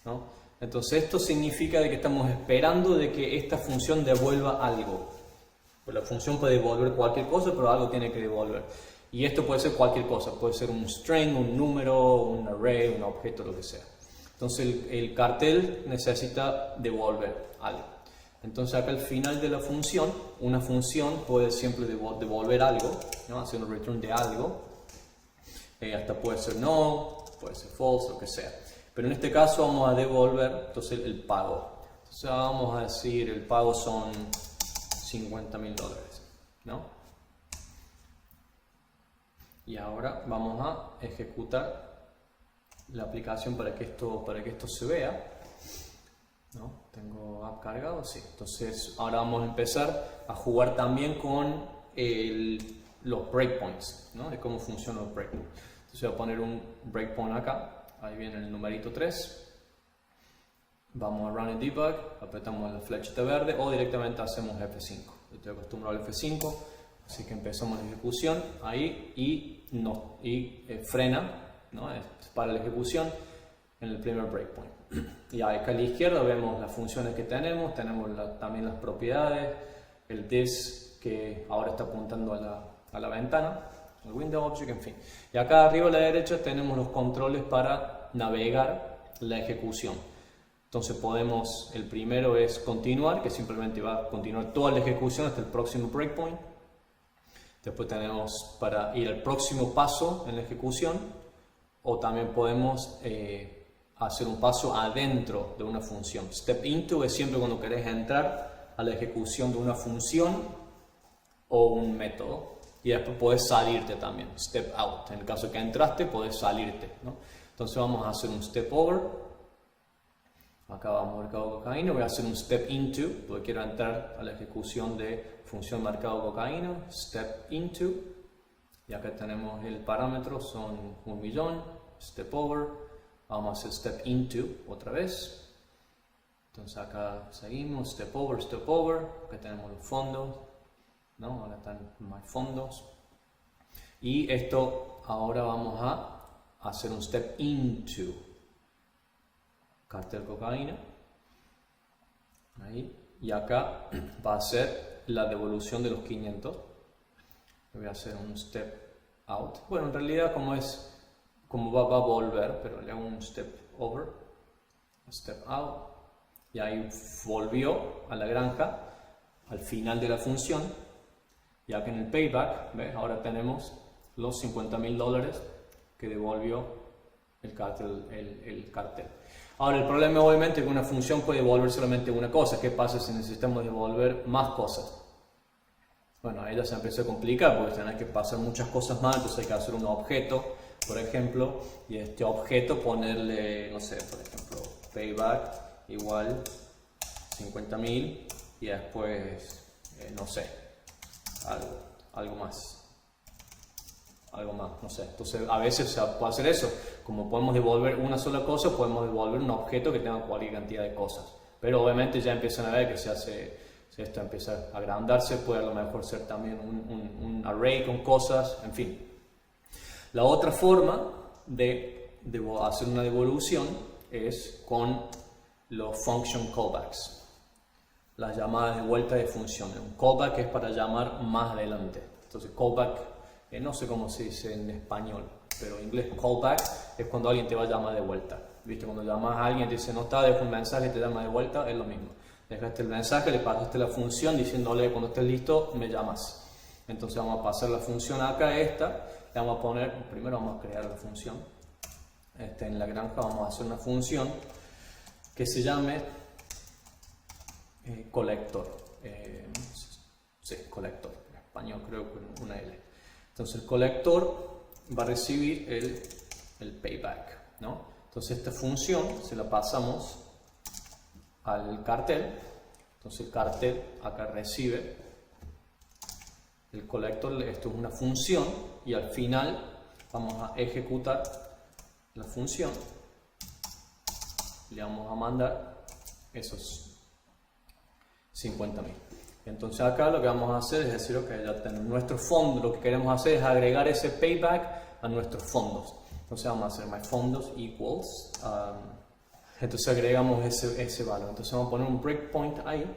[SPEAKER 1] ¿no? Entonces esto significa de que estamos esperando de que esta función devuelva algo. Pues la función puede devolver cualquier cosa, pero algo tiene que devolver. Y esto puede ser cualquier cosa, puede ser un string, un número, un array, un objeto, lo que sea. Entonces el cartel necesita devolver algo. Entonces acá al final de la función, una función puede siempre devolver algo, ¿no? Hacer un return de algo. Hasta puede ser no, puede ser false, lo que sea. Pero en este caso vamos a devolver entonces el pago. Entonces vamos a decir el pago son $50,000, ¿no? Y ahora vamos a ejecutar la aplicación para que esto se vea. ¿No? ¿Tengo app cargado? Sí. Entonces ahora vamos a empezar a jugar también con los breakpoints, ¿no? De cómo funcionan los breakpoints. Entonces voy a poner un breakpoint acá, ahí viene el numerito 3. Vamos a Run and Debug, apretamos la flechita verde o directamente hacemos F5. Yo estoy acostumbrado al F5, así que empezamos la ejecución ahí y frena, ¿no? Para la ejecución en el primer breakpoint. Y acá a la izquierda vemos las funciones que tenemos también las propiedades, el this que ahora está apuntando a la ventana, el window object, en fin. Y acá arriba a la derecha tenemos los controles para navegar la ejecución. Entonces el primero es continuar, que simplemente va a continuar toda la ejecución hasta el próximo breakpoint. Después tenemos para ir al próximo paso en la ejecución, o también podemos hacer un paso adentro de una función. Step into es siempre cuando querés entrar a la ejecución de una función o un método. Y después podés salirte también, step out. En el caso que entraste, podés salirte, ¿no? Entonces vamos a hacer un step over. Acá vamos a mercado cocaína. Voy a hacer un step into, porque quiero entrar a la ejecución de función mercado cocaína. Step into. Y acá tenemos el parámetro, son 1.000.000. Step over. Vamos a hacer step into otra vez. Entonces acá seguimos, step over, step over. Acá tenemos los fondos, ¿no? Ahora están más fondos. Y esto ahora vamos a hacer un step into cartel cocaína. Ahí. Y acá va a ser la devolución de los 500. Voy a hacer un step out. Bueno, en realidad como va a volver, pero le hago un step over, step out, y ahí volvió a la granja al final de la función. Y acá en el payback, ¿ves? Ahora tenemos los $50.000 que devolvió el cartel. Ahora el problema obviamente es que una función puede devolver solamente una cosa. ¿Qué pasa si necesitamos devolver más cosas? Bueno, ahí ya se empezó a complicar porque tenés que pasar muchas cosas más, entonces hay que hacer un objeto, por ejemplo, y a este objeto ponerle, no sé, por ejemplo, payback igual 50.000 y después, no sé, algo más, no sé. Entonces a veces se puede hacer eso, como podemos devolver una sola cosa, podemos devolver un objeto que tenga cualquier cantidad de cosas, pero obviamente ya empiezan a ver que si esto empieza a agrandarse, puede a lo mejor ser también un array con cosas, en fin. La otra forma de hacer una devolución es con los function callbacks, las llamadas de vuelta de funciones. Un callback es para llamar más adelante. Entonces callback, no sé cómo se dice en español, pero en inglés callback es cuando alguien te va a llamar de vuelta. ¿Viste? Cuando llamas a alguien, te dice no está, deja un mensaje, te llama de vuelta, es lo mismo. Dejaste el mensaje, le pasaste la función diciéndole cuando estés listo me llamas. Entonces vamos a pasar la función acá, esta, le vamos a poner, primero vamos a crear la función. En la granja vamos a hacer una función que se llame colector. Sí, colector, en español creo que una L. Entonces el colector va a recibir el payback, ¿no? Entonces esta función se la pasamos al cartel. Entonces el cartel acá recibe el colector. Esto es una función y al final vamos a ejecutar la función, le vamos a mandar esos 50.000. Entonces acá lo que vamos a hacer es decir, ok, ya tenemos nuestro fondo, lo que queremos hacer es agregar ese payback a nuestros fondos. Entonces vamos a hacer myFondos equals, entonces agregamos ese valor. Entonces vamos a poner un breakpoint ahí,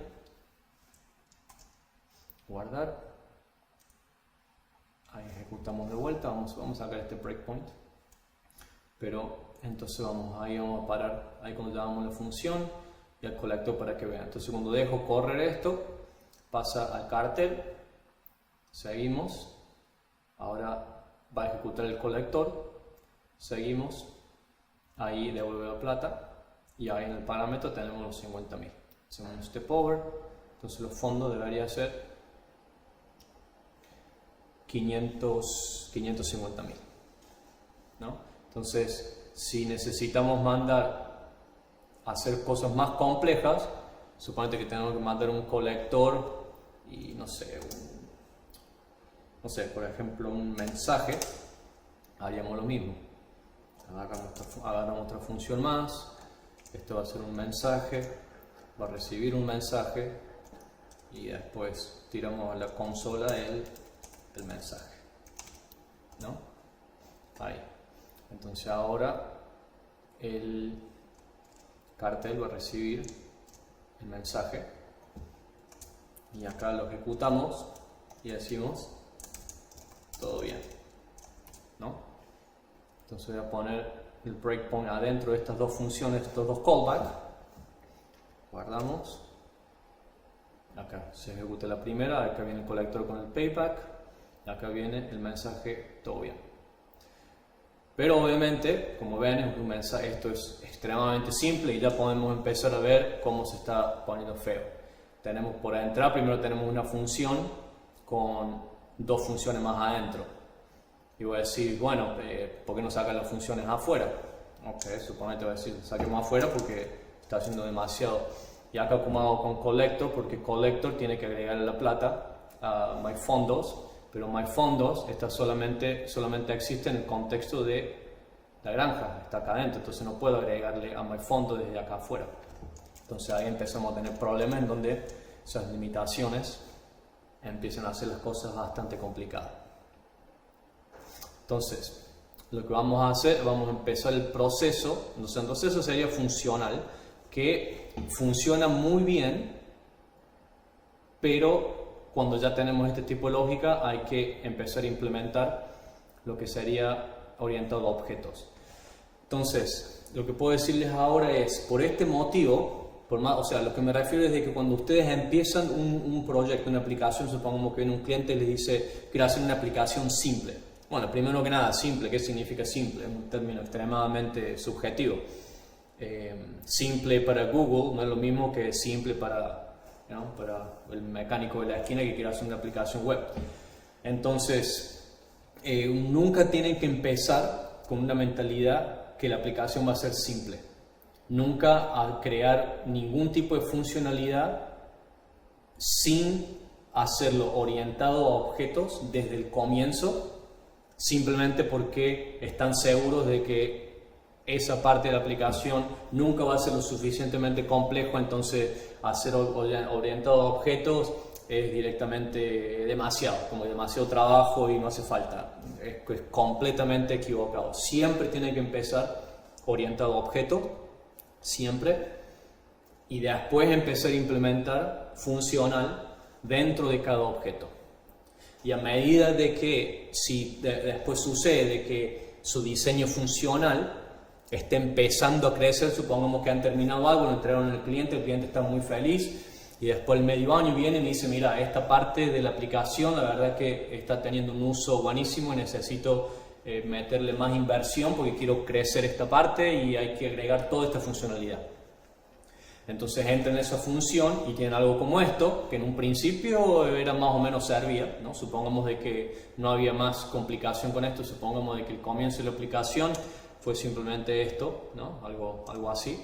[SPEAKER 1] guardar, ahí ejecutamos de vuelta, vamos a sacar este breakpoint, pero entonces vamos a parar ahí cuando llamamos la función y al colector para que vean. Entonces cuando dejo correr esto, pasa al cartel, seguimos, ahora va a ejecutar el colector, seguimos, ahí devuelve la plata y ahí en el parámetro tenemos los 50.000. Hacemos un step over, entonces los fondos debería ser 550.000, ¿no? Entonces si necesitamos hacer cosas más complejas, suponete que tenemos que mandar un colector y no sé, por ejemplo un mensaje, haríamos lo mismo. agarramos otra función más. Esto va a ser un mensaje, va a recibir un mensaje y después tiramos a la consola el mensaje, ¿no? Ahí. Entonces ahora el cartel va a recibir el mensaje y acá lo ejecutamos y decimos todo bien, ¿no? Entonces voy a poner el breakpoint adentro de estas dos funciones, estos dos callbacks. Guardamos. Acá se ejecuta la primera, acá viene el colector con el payback, acá viene el mensaje todo bien. Pero obviamente, como ven, es un mensaje, esto es extremadamente simple y ya podemos empezar a ver cómo se está poniendo feo. Tenemos por entrar, primero tenemos una función con dos funciones más adentro. Y voy a decir, bueno, ¿por qué no sacan las funciones afuera? Ok, suponete voy a decir, saquemos afuera porque está haciendo demasiado. Y acá como hago con collector, porque collector tiene que agregarle la plata a myfondos, pero myfondos está solamente existe en el contexto de la granja, está acá adentro, entonces no puedo agregarle a myfondos desde acá afuera. Entonces ahí empezamos a tener problemas en donde esas limitaciones empiezan a hacer las cosas bastante complicadas. Entonces, lo que vamos a hacer, vamos a empezar el proceso. Entonces, el proceso sería funcional, que funciona muy bien, pero cuando ya tenemos este tipo de lógica hay que empezar a implementar lo que sería orientado a objetos. Entonces, lo que puedo decirles ahora es, por este motivo, o sea, lo que me refiero es de que cuando ustedes empiezan un proyecto, una aplicación, supongamos que viene un cliente y les dice, quiero hacer una aplicación simple. Bueno, primero que nada, simple, ¿qué significa simple? Es un término extremadamente subjetivo. Simple para Google no es lo mismo que simple para el mecánico de la esquina que quiere hacer una aplicación web. Entonces, nunca tienen que empezar con una mentalidad que la aplicación va a ser simple. Nunca a crear ningún tipo de funcionalidad sin hacerlo orientado a objetos desde el comienzo, simplemente porque están seguros de que esa parte de la aplicación nunca va a ser lo suficientemente complejo, entonces hacer orientado a objetos es directamente demasiado trabajo y no hace falta. Es completamente equivocado. Siempre tiene que empezar orientado a objetos, siempre, y después empezar a implementar funcional dentro de cada objeto. Y a medida de que, si después sucede que su diseño funcional está empezando a crecer, supongamos que han terminado algo, lo entregaron al cliente, el cliente está muy feliz y después el medio año viene y me dice, mira, esta parte de la aplicación la verdad que está teniendo un uso buenísimo y necesito meterle más inversión porque quiero crecer esta parte y hay que agregar toda esta funcionalidad. Entonces entran en esa función y tienen algo como esto, que en un principio era más o menos servía, ¿no? Supongamos de que no había más complicación con esto, supongamos de que el comienzo de la aplicación fue simplemente esto, ¿no? Algo así,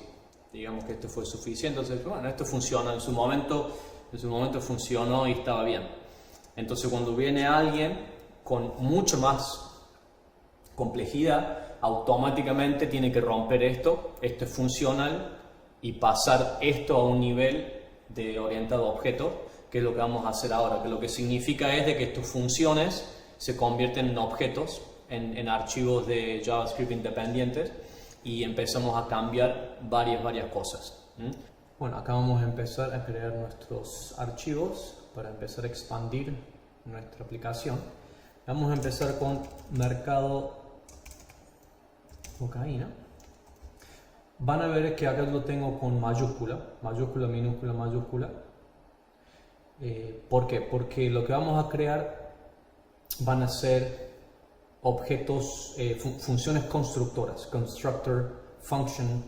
[SPEAKER 1] digamos que esto fue suficiente. Entonces, bueno, esto funciona, en su momento funcionó y estaba bien. Entonces cuando viene alguien con mucho más complejidad, automáticamente tiene que romper esto es funcional, y pasar esto a un nivel de orientado a objetos, que es lo que vamos a hacer ahora, que lo que significa es de que tus funciones se convierten en objetos, en archivos de JavaScript independientes, y empezamos a cambiar varias cosas. Bueno, acá vamos a empezar a crear nuestros archivos para empezar a expandir nuestra aplicación. Vamos a empezar con mercado cocaína. Van a ver que acá lo tengo con mayúscula, minúscula, mayúscula. ¿Por qué? Porque lo que vamos a crear van a ser objetos, funciones constructoras, constructor functions.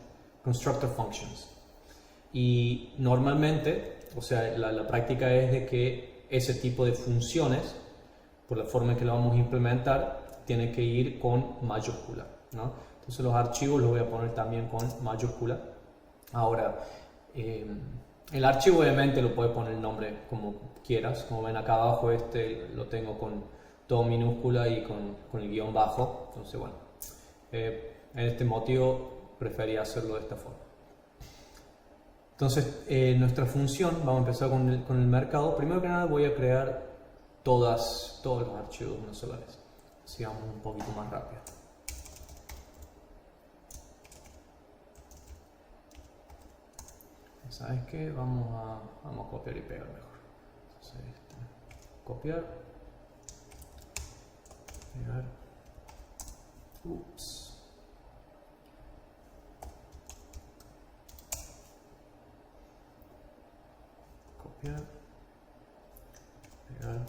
[SPEAKER 1] Y normalmente, o sea, la práctica es de que ese tipo de funciones, por la forma en que lo vamos a implementar, tiene que ir con mayúscula, ¿no? Entonces los archivos los voy a poner también con mayúscula. Ahora, el archivo obviamente lo puedes poner el nombre como quieras. Como ven acá abajo, lo tengo con todo minúscula y con el guión bajo. Entonces, bueno, En este motivo preferí hacerlo de esta forma. Entonces, nuestra función, vamos a empezar con el mercado. Primero que nada voy a crear todos los archivos de una sola vez. Sigamos un poquito más rápido. ¿Sabes qué? Vamos a copiar y pegar mejor. Entonces, copiar, pegar. Ups. Copiar, pegar,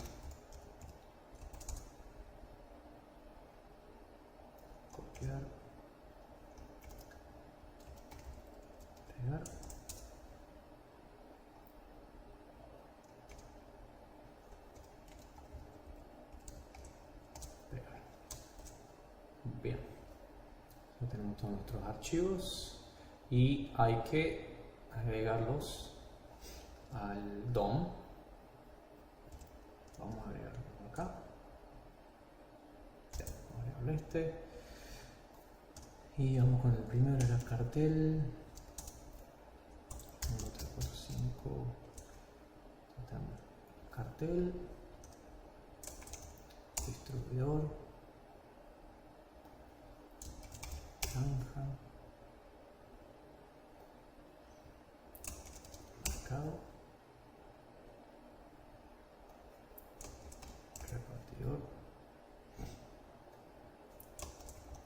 [SPEAKER 1] copiar, pegar, pegar. Bien, ya tenemos todos nuestros archivos y hay que agregarlos al DOM. Vamos a agregarlo acá. Ya, vamos a agregarlo y vamos con el primero, era cartel 1, 3, 4, 5. Cartel, distribuidor, franja, mercado, repartidor,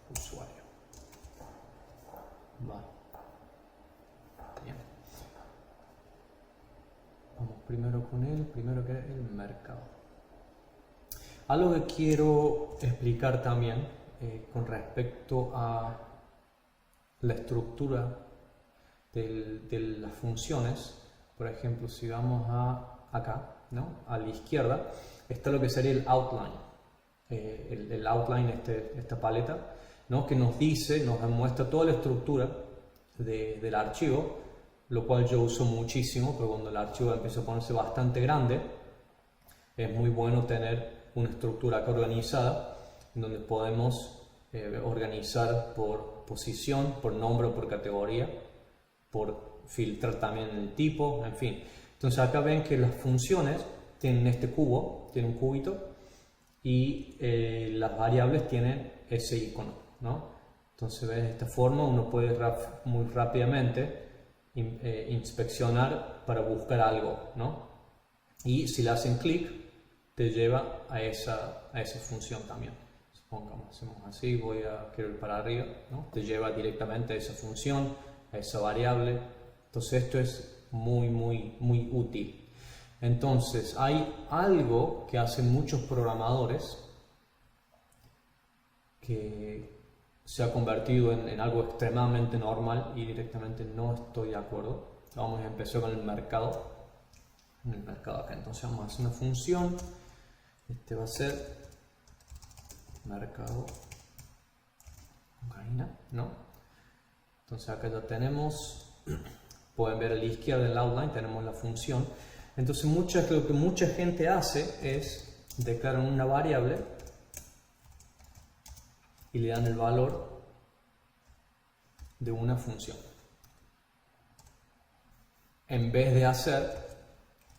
[SPEAKER 1] usuario. Vale. Bien. Vamos primero con primero que es el mercado. Algo que quiero explicar también con respecto a la estructura de las funciones. Por ejemplo, si vamos acá, ¿no? A la izquierda, está lo que sería el outline. El outline, esta paleta, ¿no? Que nos dice, nos muestra toda la estructura del archivo, lo cual yo uso muchísimo, pero cuando el archivo empieza a ponerse bastante grande, es muy bueno tener una estructura acá organizada, en donde podemos organizar por posición, por nombre o por categoría, por filtrar también el tipo, en fin. Entonces acá ven que las funciones tienen este cubo, tienen un cubito, y las variables tienen ese icono, ¿no? Entonces ves, de esta forma uno puede muy rápidamente inspeccionar para buscar algo, ¿no? Y si le hacen clic, te lleva a esa función también. Supongamos, hacemos así, quiero ir para arriba, ¿no? Te lleva directamente a esa función, a esa variable. Entonces esto es muy, muy, muy útil. Entonces, hay algo que hacen muchos programadores que se ha convertido en algo extremadamente normal y directamente no estoy de acuerdo. Vamos a empezar con el mercado. En el mercado acá, entonces vamos a hacer una función. Este va a ser mercado cocaína, ¿no? Entonces acá ya tenemos, pueden ver a la izquierda en el outline, tenemos la función. Entonces lo que mucha gente hace es declarar una variable y le dan el valor de una función, en vez de hacer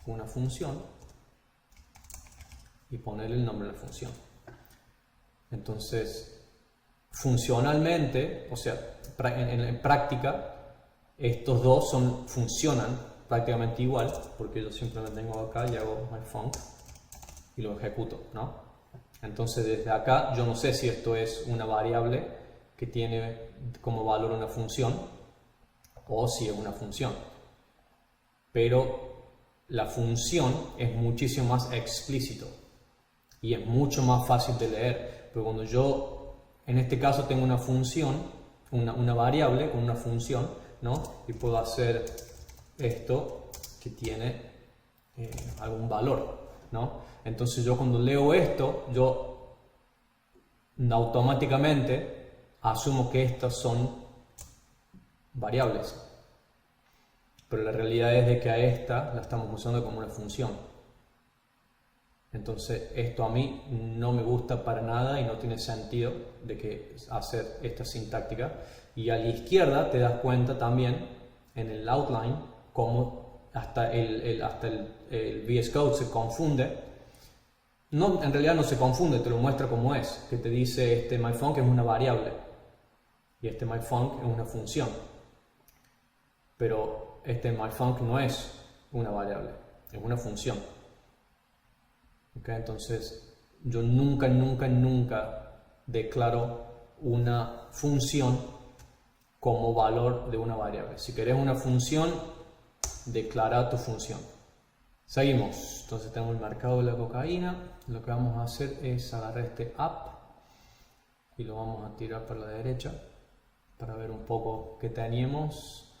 [SPEAKER 1] una función y ponerle el nombre de la función. Entonces, funcionalmente, o sea, en práctica, estos dos funcionan prácticamente igual, porque yo simplemente tengo acá y hago my func y lo ejecuto, ¿no? Entonces desde acá yo no sé si esto es una variable que tiene como valor una función o si es una función, pero la función es muchísimo más explícito y es mucho más fácil de leer. Pero cuando yo en este caso tengo una función, una variable con una función, ¿no? Y puedo hacer esto que tiene algún valor, ¿no? Entonces yo cuando leo esto, yo automáticamente asumo que estas son variables, pero la realidad es de que a esta la estamos usando como una función. Entonces esto a mí no me gusta para nada y no tiene sentido de que hacer esta sintáctica. Y a la izquierda te das cuenta también en el outline cómo hasta el VS Code se confunde. No, en realidad no se confunde, te lo muestra como es, que te dice myFunc es una variable y myFunc es una función. Pero myFunc no es una variable, es una función. ¿Okay? Entonces yo nunca declaro una función como valor de una variable. Si querés una función, declara tu función. Seguimos. Entonces tenemos el mercado de la cocaína. Lo que vamos a hacer es agarrar este app y lo vamos a tirar para la derecha para ver un poco qué teníamos,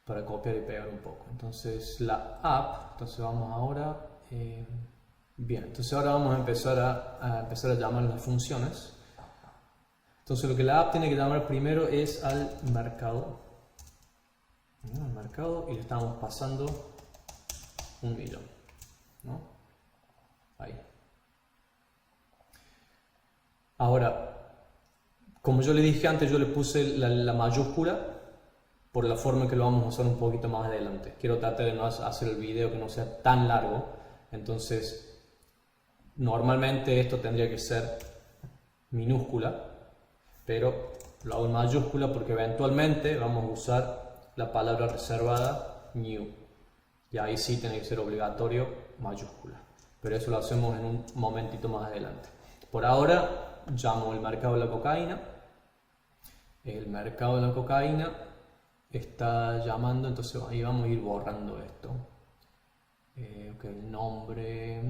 [SPEAKER 1] para copiar y pegar un poco. Entonces la app, entonces vamos ahora, bien, entonces ahora vamos a empezar a llamar las funciones. Entonces lo que la app tiene que llamar primero es al mercado. Al mercado, y le estamos pasando 1.000.000, ¿no? Ahí. Ahora, como yo le dije antes, yo le puse la mayúscula por la forma que lo vamos a usar un poquito más adelante. Quiero tratar de no hacer el video que no sea tan largo. Entonces, normalmente esto tendría que ser minúscula, pero lo hago en mayúscula porque eventualmente vamos a usar la palabra reservada new. Y ahí sí tiene que ser obligatorio mayúscula. Pero eso lo hacemos en un momentito más adelante. Por ahora llamo el mercado de la cocaína. El mercado de la cocaína está llamando, entonces ahí vamos a ir borrando esto. Ok, el nombre.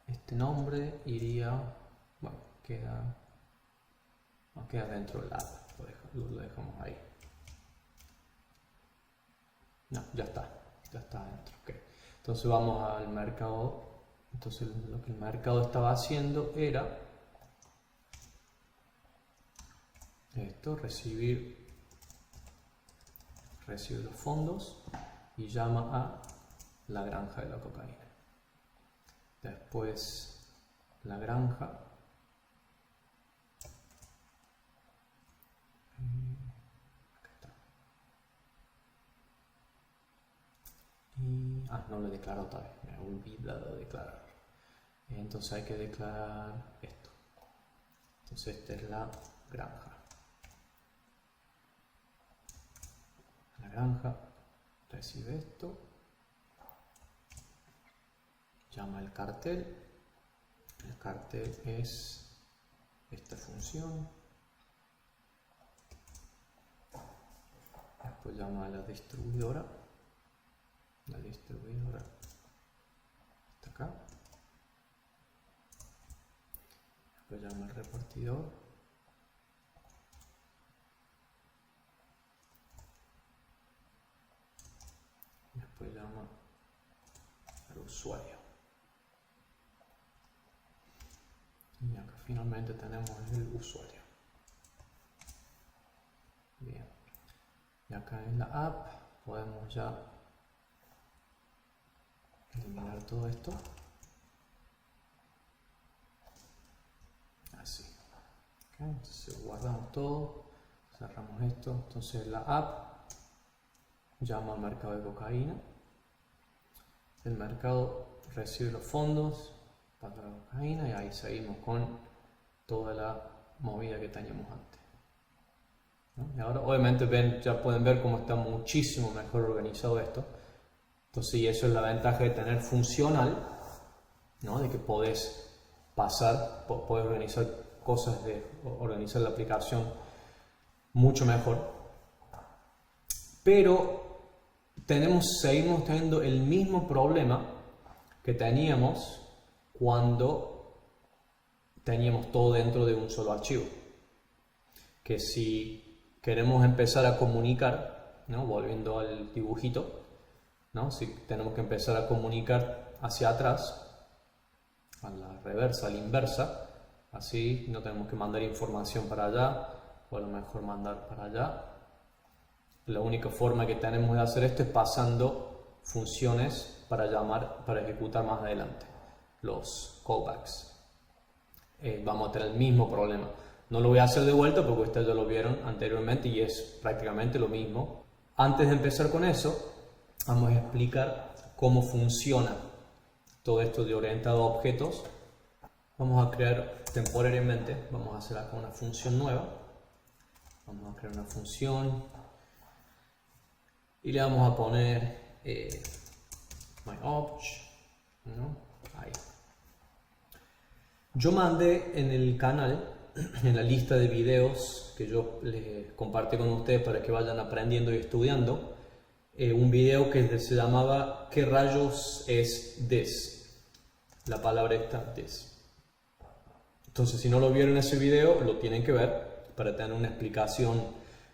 [SPEAKER 1] Este nombre iría. Bueno, queda dentro del app. Lo dejamos ahí. No, ya está dentro. Okay. Entonces vamos al mercado. Entonces lo que el mercado estaba haciendo era esto, recibir los fondos, y llama a la granja de la cocaína. Después la granja. Acá está. Y, no lo he declarado otra vez, me he olvidado de declarar. Entonces hay que declarar esto. Entonces esta es la granja. La granja recibe esto, llama el cartel es esta función, después llama a la distribuidora está acá, después llama al repartidor, después llama al usuario, y acá finalmente tenemos el usuario. Bien, y acá en la app podemos ya eliminar todo esto así. Okay, entonces guardamos todo, cerramos esto. Entonces la app llama al mercado de cocaína, el mercado recibe los fondos para la cocaína, y ahí seguimos con toda la movida que teníamos antes, ¿no? Y ahora obviamente ya pueden ver cómo está muchísimo mejor organizado esto. Entonces, y eso es la ventaja de tener funcional, ¿no? De que podés podés organizar cosas, organizar la aplicación mucho mejor. Pero seguimos teniendo el mismo problema que teníamos cuando teníamos todo dentro de un solo archivo. Que si queremos empezar a comunicar, ¿no? Volviendo al dibujito, ¿no? Si tenemos que empezar a comunicar hacia atrás, a la reversa, a la inversa, así no tenemos que mandar información para allá, o a lo mejor mandar para allá. La única forma que tenemos de hacer esto es pasando funciones para ejecutar más adelante, los callbacks. Vamos a tener el mismo problema. No lo voy a hacer de vuelta porque ustedes ya lo vieron anteriormente y es prácticamente lo mismo. Antes de empezar con eso, vamos a explicar cómo funciona todo esto de orientado a objetos. Vamos a crear temporariamente, vamos a hacer acá una función nueva. Vamos a crear una función y le vamos a poner myObj, ¿no? Ahí. Yo mandé en el canal, en la lista de videos que yo les compartí con ustedes para que vayan aprendiendo y estudiando, un video que se llamaba ¿qué rayos es this? La palabra esta, this. Entonces, si no lo vieron ese video, lo tienen que ver para tener una explicación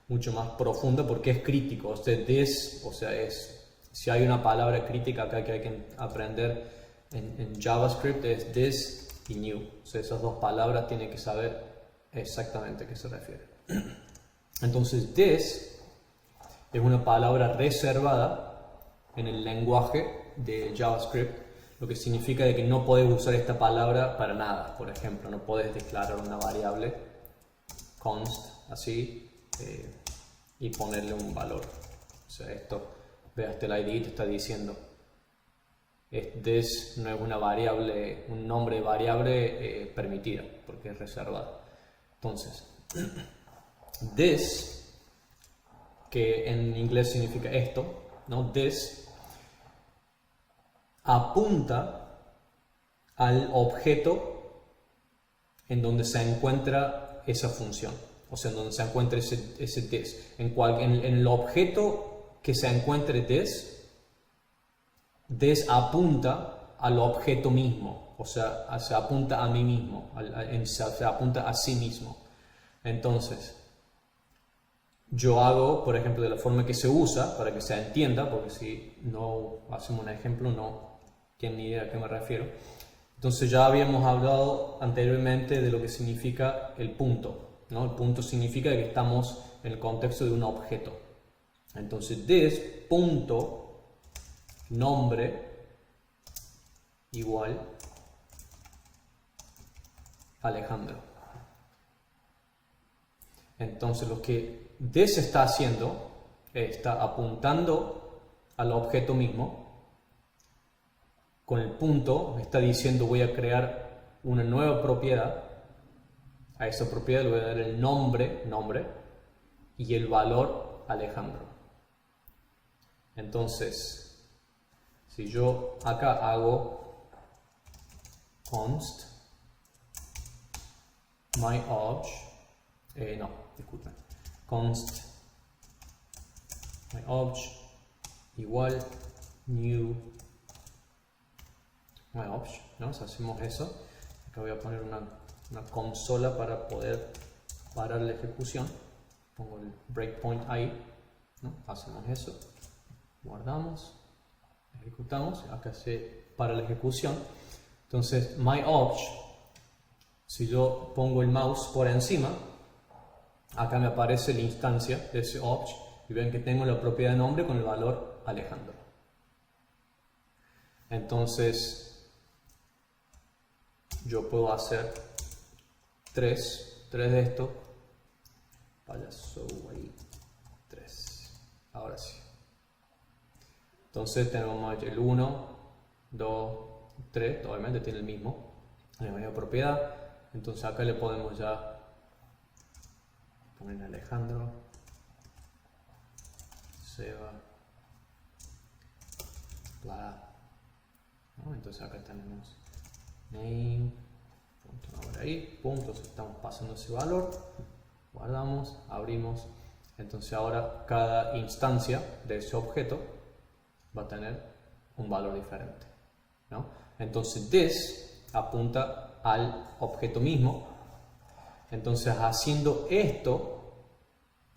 [SPEAKER 1] mucho más profunda, porque es crítico. O sea, this, o sea, si hay una palabra crítica acá que hay que aprender en JavaScript, es this y new. O sea, esas dos palabras tienen que saber exactamente a qué se refiere. Entonces, this es una palabra reservada en el lenguaje de JavaScript, lo que significa de que no puedes usar esta palabra para nada. Por ejemplo, no puedes declarar una variable const así y ponerle un valor. O sea, esto, veas, el ID te está diciendo this no es una variable, un nombre de variable permitida, porque es reservada. Entonces, this, que en inglés significa esto, ¿no? This apunta al objeto en donde se encuentra esa función, o sea, en donde se encuentra ese this. En el objeto que se encuentre this apunta al objeto mismo, o sea, se apunta a mí mismo, se apunta a sí mismo. Entonces, yo hago, por ejemplo, de la forma que se usa, para que se entienda, porque si no hacemos un ejemplo no tienen ni idea a qué me refiero. Entonces ya habíamos hablado anteriormente de lo que significa el punto, ¿no? El punto significa que estamos en el contexto de un objeto. Entonces, this punto nombre igual Alejandro. Entonces lo que this está haciendo, está apuntando al objeto mismo. Con el punto está diciendo voy a crear una nueva propiedad. A esa propiedad le voy a dar el nombre y el valor Alejandro. Entonces, si yo acá hago const myObj, const myObj igual new myObj, ¿no? Si hacemos eso, acá voy a poner una consola para poder parar la ejecución. Pongo el breakpoint ahí, ¿no? Hacemos eso, guardamos, ejecutamos, acá se para la ejecución. Entonces, myObj, si yo pongo el mouse por encima, acá me aparece la instancia de ese obj y ven que tengo la propiedad de nombre con el valor Alejandro. Entonces, yo puedo hacer tres de estos. Payaso ahí, 3. Ahora sí. Entonces tenemos el 1, 2, 3, obviamente tiene la misma propiedad. Entonces acá le podemos ya poner Alejandro, Seba, bla, ¿no? Entonces acá tenemos name, punto ahora ahí, puntos, estamos pasando ese valor, guardamos, abrimos. Entonces ahora cada instancia de ese objeto va a tener un valor diferente, ¿no? Entonces this apunta al objeto mismo. Entonces haciendo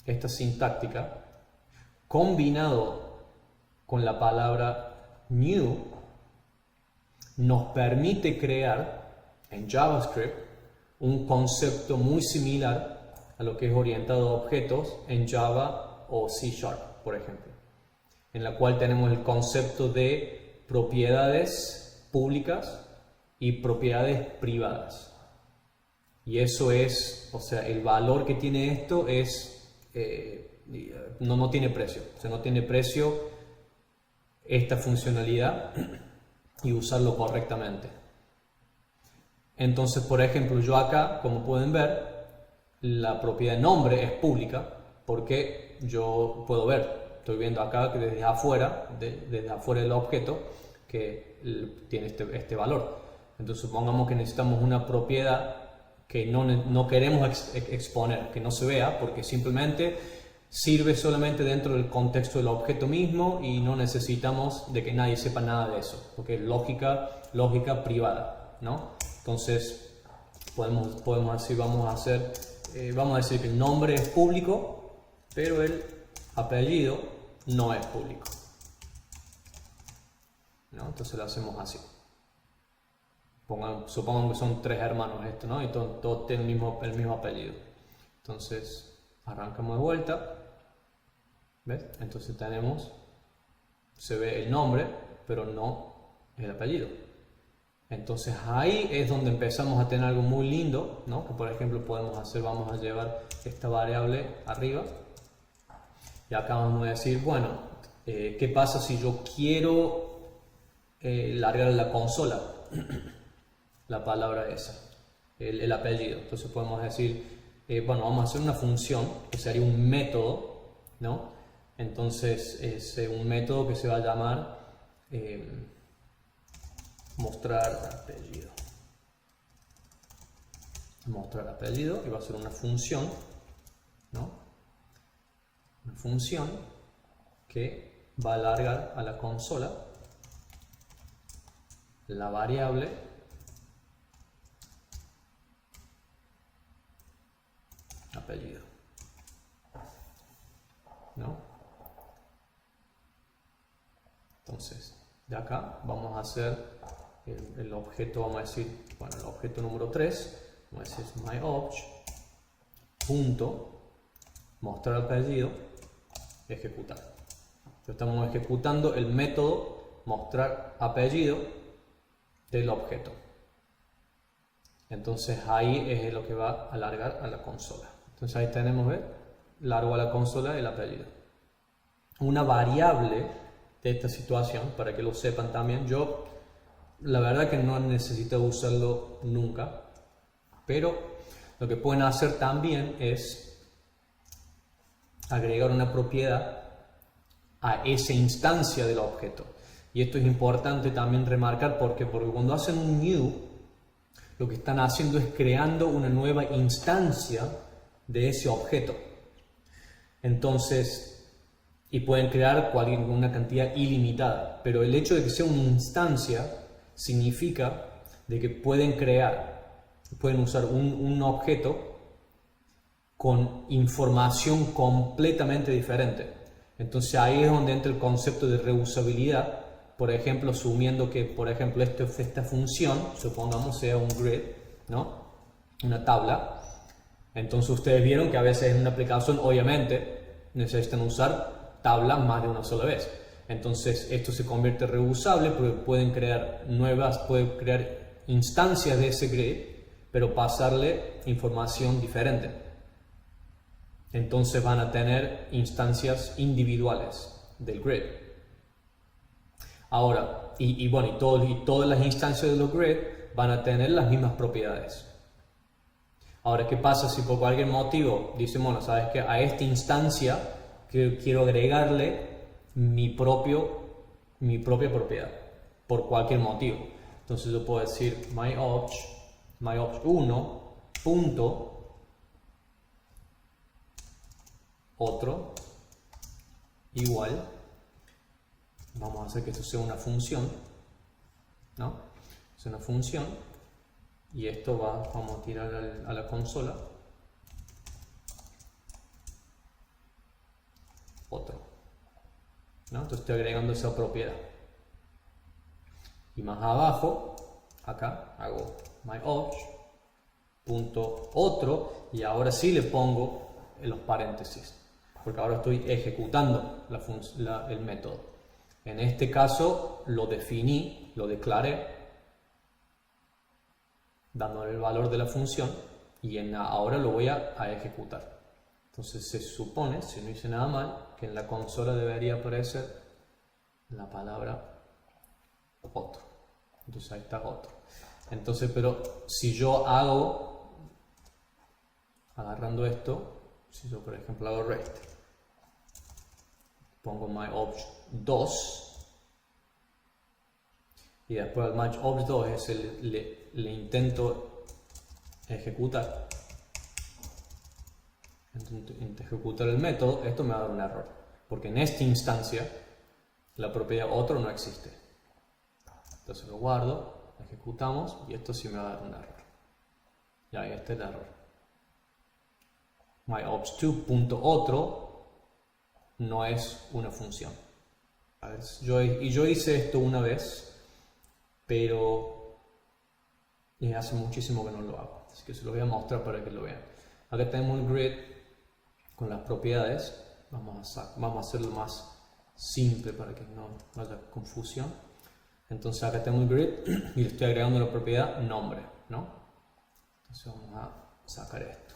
[SPEAKER 1] esta sintáctica combinado con la palabra new nos permite crear en JavaScript un concepto muy similar a lo que es orientado a objetos en Java o C#, por ejemplo. en la cual tenemos el concepto de propiedades públicas y propiedades privadas. Y eso es, o sea, el valor que tiene esto es, no tiene precio. O sea, no tiene precio esta funcionalidad y usarlo correctamente. Entonces, por ejemplo, yo acá, como pueden ver, la propiedad nombre es pública porque yo puedo ver, estoy viendo acá que desde afuera del objeto que tiene este valor. Entonces, supongamos que necesitamos una propiedad que no queremos exponer, que no se vea, porque simplemente sirve solamente dentro del contexto del objeto mismo y no necesitamos de que nadie sepa nada de eso, porque es lógica privada, ¿no? Entonces, podemos decir, vamos a decir que el nombre es público, pero el apellido no es público, ¿no? Entonces lo hacemos así. Supongamos que son 3 hermanos esto, ¿no? Y todos tienen el mismo apellido. Entonces, arrancamos de vuelta. ¿Ves? Entonces se ve el nombre, pero no el apellido. Entonces ahí es donde empezamos a tener algo muy lindo, ¿no? Que por ejemplo vamos a llevar esta variable arriba. Y acá vamos a decir, bueno, ¿qué pasa si yo quiero largar a la consola la palabra esa, el apellido? Entonces podemos decir, bueno, vamos a hacer una función que sería un método, ¿no? Entonces es un método que se va a llamar mostrar apellido, y va a ser una función, ¿no? Una función que va a alargar a la consola la variable apellido, ¿no? Entonces, de acá vamos a hacer el objeto, vamos a decir, bueno, el objeto número 3, vamos a decir myObj punto mostrar apellido, ejecutar. Estamos ejecutando el método mostrar apellido del objeto. Entonces ahí es lo que va a alargar a la consola. Entonces ahí tenemos, ¿ves? Largo a la consola el apellido. Una variable de esta situación, para que lo sepan también, yo la verdad que no necesito usarlo nunca, pero lo que pueden hacer también es agregar una propiedad a esa instancia del objeto. Y esto es importante también remarcar porque cuando hacen un new, lo que están haciendo es creando una nueva instancia de ese objeto. Entonces, y pueden crear una cantidad ilimitada, pero el hecho de que sea una instancia significa de que pueden usar un objeto con información completamente diferente. Entonces ahí es donde entra el concepto de reusabilidad. Por ejemplo, asumiendo que, por ejemplo, esta función, supongamos sea un grid, ¿no? Una tabla. Entonces ustedes vieron que a veces en una aplicación, obviamente, necesitan usar tablas más de una sola vez. Entonces esto se convierte en reusable, porque pueden crear instancias de ese grid, pero pasarle información diferente. Entonces van a tener instancias individuales del grid. Ahora, todas las instancias de los grid van a tener las mismas propiedades. Ahora, ¿qué pasa si por cualquier motivo dicen, bueno, sabes que a esta instancia quiero agregarle mi propia propiedad, por cualquier motivo? Entonces yo puedo decir myObj1 punto otro igual, vamos a hacer que esto sea una función, ¿no? Es una función y esto vamos a tirar a la consola otro, ¿no? Entonces estoy agregando esa propiedad. Y más abajo, acá hago myObj punto otro y ahora sí le pongo en los paréntesis. porque ahora estoy ejecutando el método. En este caso lo definí, lo declaré, dándole el valor de la función, y ahora lo voy a ejecutar. Entonces se supone, si no hice nada mal, que en la consola debería aparecer la palabra otro. Entonces ahí está otro. Entonces, pero si yo hago, agarrando esto, si yo por ejemplo hago rate, pongo myObj2 y después al myObj2 es le intento ejecutar. Intento ejecutar el método, esto me va a dar un error, porque en esta instancia la propiedad otro no existe. Entonces lo guardo, ejecutamos y esto sí me va a dar un error. Y ahí está el error. myObj2.otro no es una función. A ver, yo hice esto una vez, pero hace muchísimo que no lo hago, así que se lo voy a mostrar para que lo vean. Acá tenemos el grid con las propiedades. Vamos a hacerlo más simple para que no haya confusión. Entonces acá tengo el grid y le estoy agregando la propiedad nombre, ¿no? Entonces vamos a sacar esto.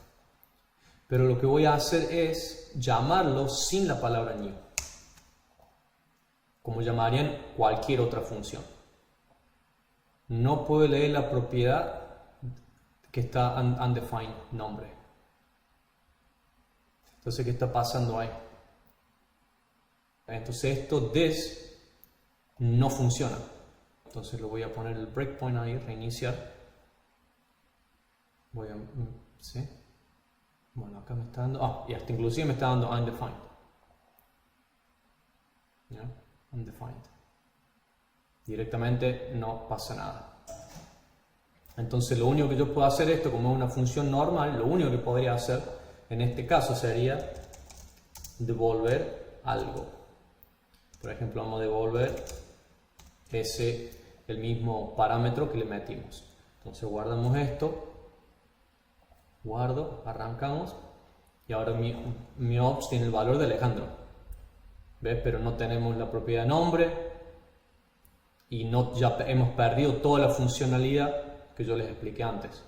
[SPEAKER 1] Pero lo que voy a hacer es llamarlo sin la palabra new, como llamarían cualquier otra función. No puedo leer la propiedad que está undefined nombre. Entonces, ¿qué está pasando ahí? Entonces esto this no funciona. Entonces lo voy a poner el breakpoint ahí, reiniciar. ¿Sí? Bueno, acá me está dando, y hasta inclusive me está dando undefined. ¿Ya? Undefined. Directamente no pasa nada. Entonces lo único que yo puedo hacer esto, como es una función normal, lo único que podría hacer en este caso sería devolver algo. Por ejemplo, vamos a devolver el mismo parámetro que le metimos. Entonces guardamos esto, guardo, arrancamos y ahora mi ops tiene el valor de Alejandro. ¿Ves? Pero no tenemos la propiedad nombre y ya hemos perdido toda la funcionalidad que yo les expliqué antes.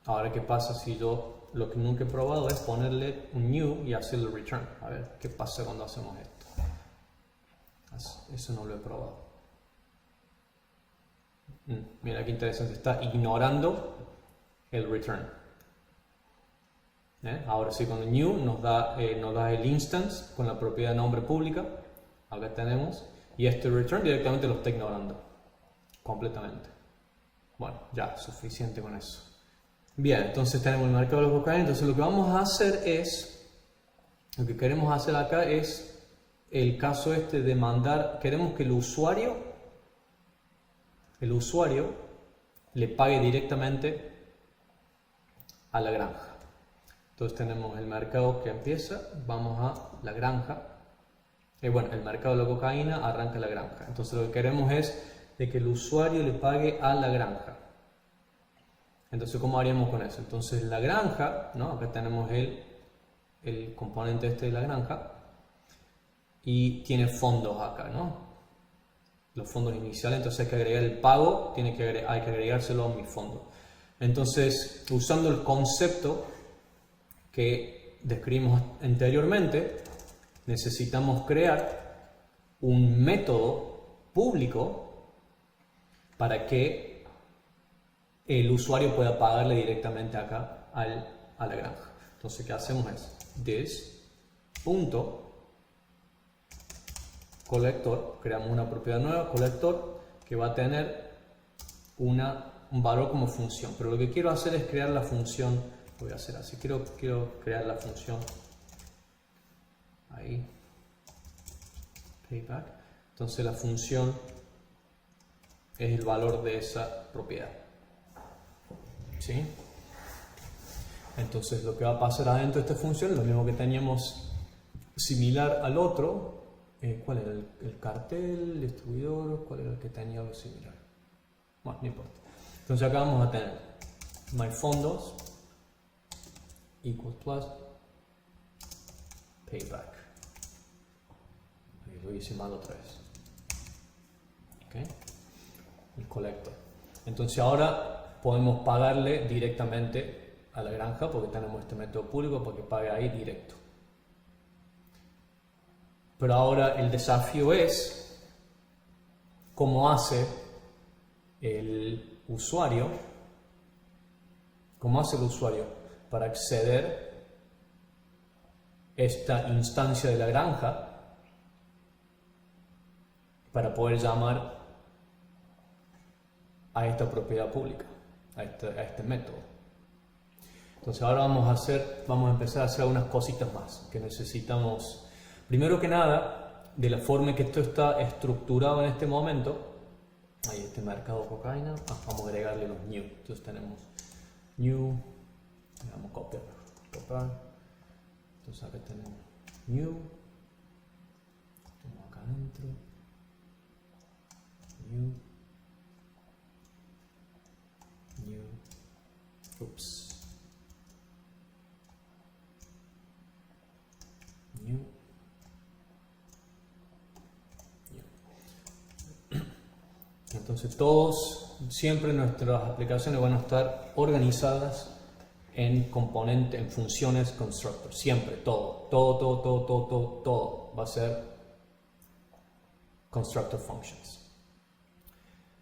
[SPEAKER 1] Ahora, ¿qué pasa si yo lo que nunca he probado es ponerle un new y hacerle return? A ver, ¿qué pasa cuando hacemos esto? Eso no lo he probado. Mira qué interesante, está ignorando el return. Ahora sí, con el new nos da el instance con la propiedad nombre pública. Acá tenemos. Y este return directamente lo está ignorando. Completamente. Bueno, ya, suficiente con eso. Bien, entonces tenemos el marcador de los cocaína. Entonces lo que vamos a hacer es, lo que queremos hacer acá es el caso este de mandar, queremos que el usuario le pague directamente a la granja. Entonces tenemos el mercado que empieza, vamos a la granja. Bueno, el mercado de la cocaína arranca la granja. Entonces lo que queremos es de que el usuario le pague a la granja. Entonces, ¿cómo haríamos con eso? Entonces la granja, ¿no? Acá tenemos el componente este de la granja y tiene fondos acá, ¿no? Los fondos iniciales, entonces hay que agregar el pago, hay que agregárselo a mi fondo. Entonces, usando el concepto que describimos anteriormente, necesitamos crear un método público para que el usuario pueda pagarle directamente acá a la granja. Entonces, ¿qué hacemos? Es this.collector, creamos una propiedad nueva, collector, que va a tener un valor como función. Pero lo que quiero hacer es crear la función, lo voy a hacer así, quiero crear la función ahí, payback. Entonces la función es el valor de esa propiedad. ¿Sí? Entonces lo que va a pasar adentro de esta función es lo mismo que teníamos similar al otro. ¿Cuál era el cartel, el distribuidor? ¿Cuál era el que tenía algo similar? Bueno, no importa. Entonces acá vamos a tener myFondos equals plus payback. lo hice mal otra vez. ¿Okay? El colector. Entonces ahora podemos pagarle directamente a la granja porque tenemos este método público para que pague ahí directo. Pero ahora el desafío es cómo hace el usuario, para acceder a esta instancia de la granja para poder llamar a esta propiedad pública, a este método. Entonces ahora vamos a empezar a hacer algunas cositas más que necesitamos. Primero que nada, de la forma en que esto está estructurado en este momento, hay este mercado cocaína, vamos a agregarle los new. Entonces tenemos new, vamos a copiar, entonces acá tenemos new, tenemos acá adentro, new, oops, new. Entonces siempre nuestras aplicaciones van a estar organizadas en componentes, en funciones constructor. Siempre, todo va a ser constructor functions.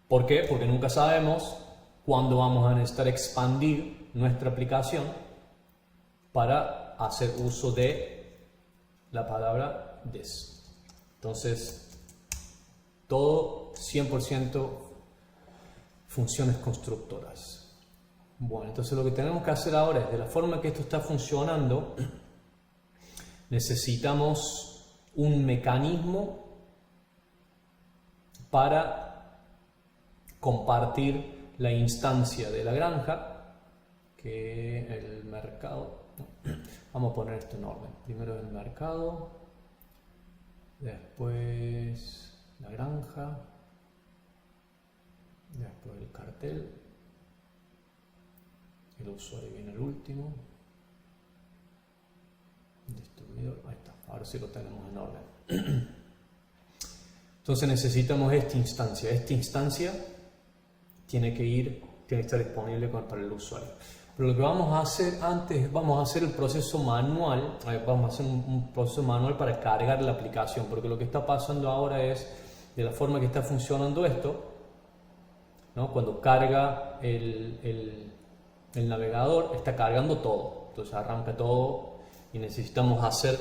[SPEAKER 1] ¿Por qué? Porque nunca sabemos cuándo vamos a necesitar expandir nuestra aplicación para hacer uso de la palabra this. Entonces, todo 100% funciones constructoras. Bueno, entonces lo que tenemos que hacer ahora es, de la forma que esto está funcionando, necesitamos un mecanismo para compartir la instancia de la granja, que el mercado, vamos a poner esto en orden. Primero el mercado, después la granja, después el cartel, el usuario viene el último, distribuidor, ahí está, ahora sí lo tenemos en orden. Entonces necesitamos esta instancia tiene que estar disponible para el usuario. Pero lo que vamos a hacer antes, vamos a hacer el proceso manual, vamos a hacer un proceso manual para cargar la aplicación, porque lo que está pasando ahora es, de la forma que está funcionando esto, ¿no? Cuando carga el navegador, está cargando todo, entonces arranca todo y necesitamos hacer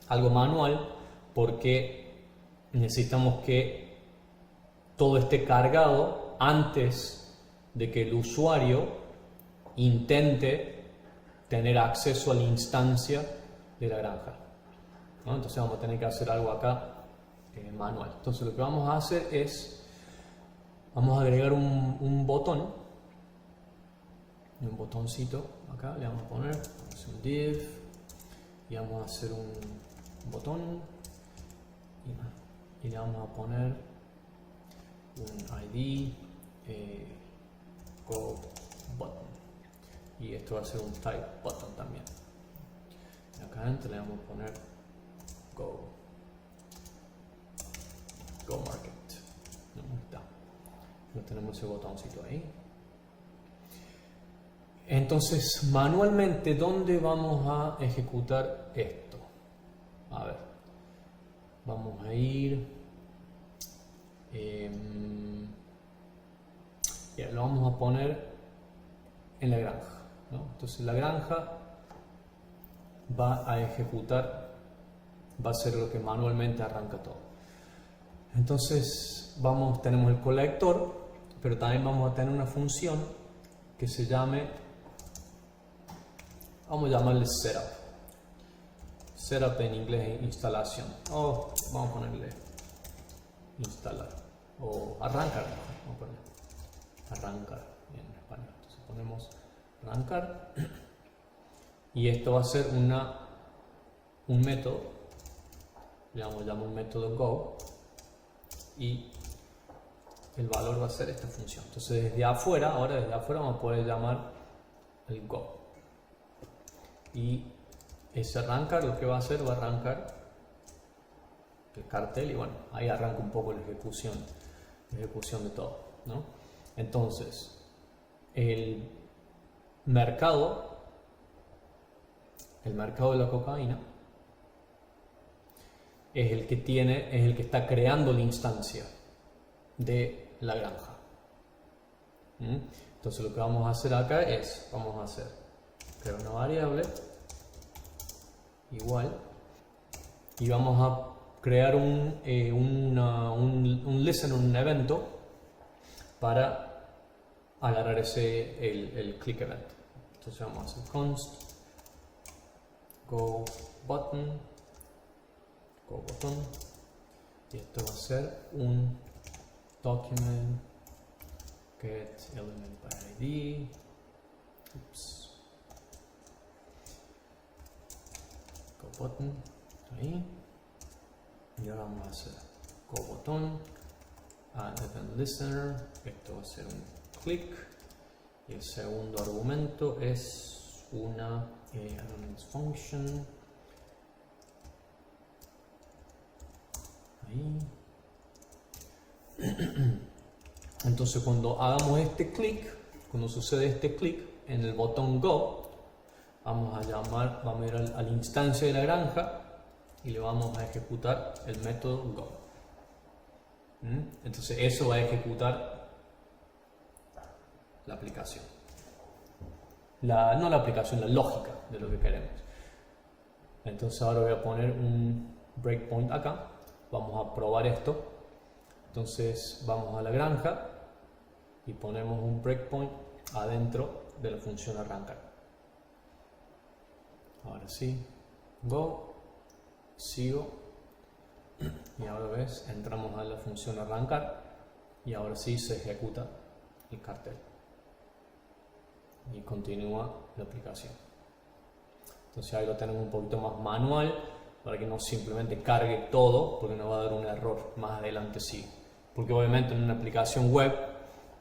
[SPEAKER 1] algo manual porque necesitamos que todo esté cargado antes de que el usuario intente tener acceso a la instancia de la granja, ¿no? Entonces vamos a tener que hacer algo acá manual. Entonces lo que vamos a hacer es, vamos a agregar un botoncito acá, le vamos a poner un div y vamos a hacer un botón y le vamos a poner un ID go button, y esto va a ser un type button también. Y acá adentro le vamos a poner go market. ¿Dónde está? No tenemos ese botoncito ahí. Entonces, manualmente, ¿dónde vamos a ejecutar esto? A ver, vamos a ir, lo vamos a poner en la granja, ¿no? Entonces la granja va a ejecutar, va a ser lo que manualmente arranca todo. Entonces tenemos el colector, pero también vamos a tener una función que se llame, vamos a llamarle setup. Setup en inglés es instalación, o vamos a ponerle instalar, o arrancar, vamos a poner arrancar en español. Entonces ponemos arrancar y esto va a ser un método, le vamos a llamar un método go, y el valor va a ser esta función. Entonces desde afuera vamos a poder llamar el go, y ese arrancar lo que va a hacer, va a arrancar el cartel y bueno, ahí arranca un poco la ejecución de todo, ¿no? Entonces, el mercado de la cocaína es el que está creando la instancia de la granja. Entonces lo que vamos a hacer acá es, crear una variable igual y vamos a crear un listener, un evento para agarrar el click event. Entonces vamos a hacer const go button y esto va a ser un document get element by id. Go button ahí, y ahora vamos a hacer go button add event listener, esto va a ser un click y el segundo argumento es una element function ahí. Entonces cuando hagamos este clic, cuando sucede este clic en el botón go, vamos a ir a la instancia de la granja y le vamos a ejecutar el método go. Entonces eso va a ejecutar la aplicación. No la aplicación, la lógica de lo que queremos. Entonces ahora voy a poner un breakpoint acá. Vamos a probar esto. Entonces vamos a la granja y ponemos un breakpoint adentro de la función arrancar. Ahora sí, go, sigo y ahora ves, entramos a la función arrancar y ahora sí se ejecuta el cartel y continúa la aplicación. Entonces ahí lo tenemos un poquito más manual para que no simplemente cargue todo, porque nos va a dar un error más adelante sí. Porque obviamente en una aplicación web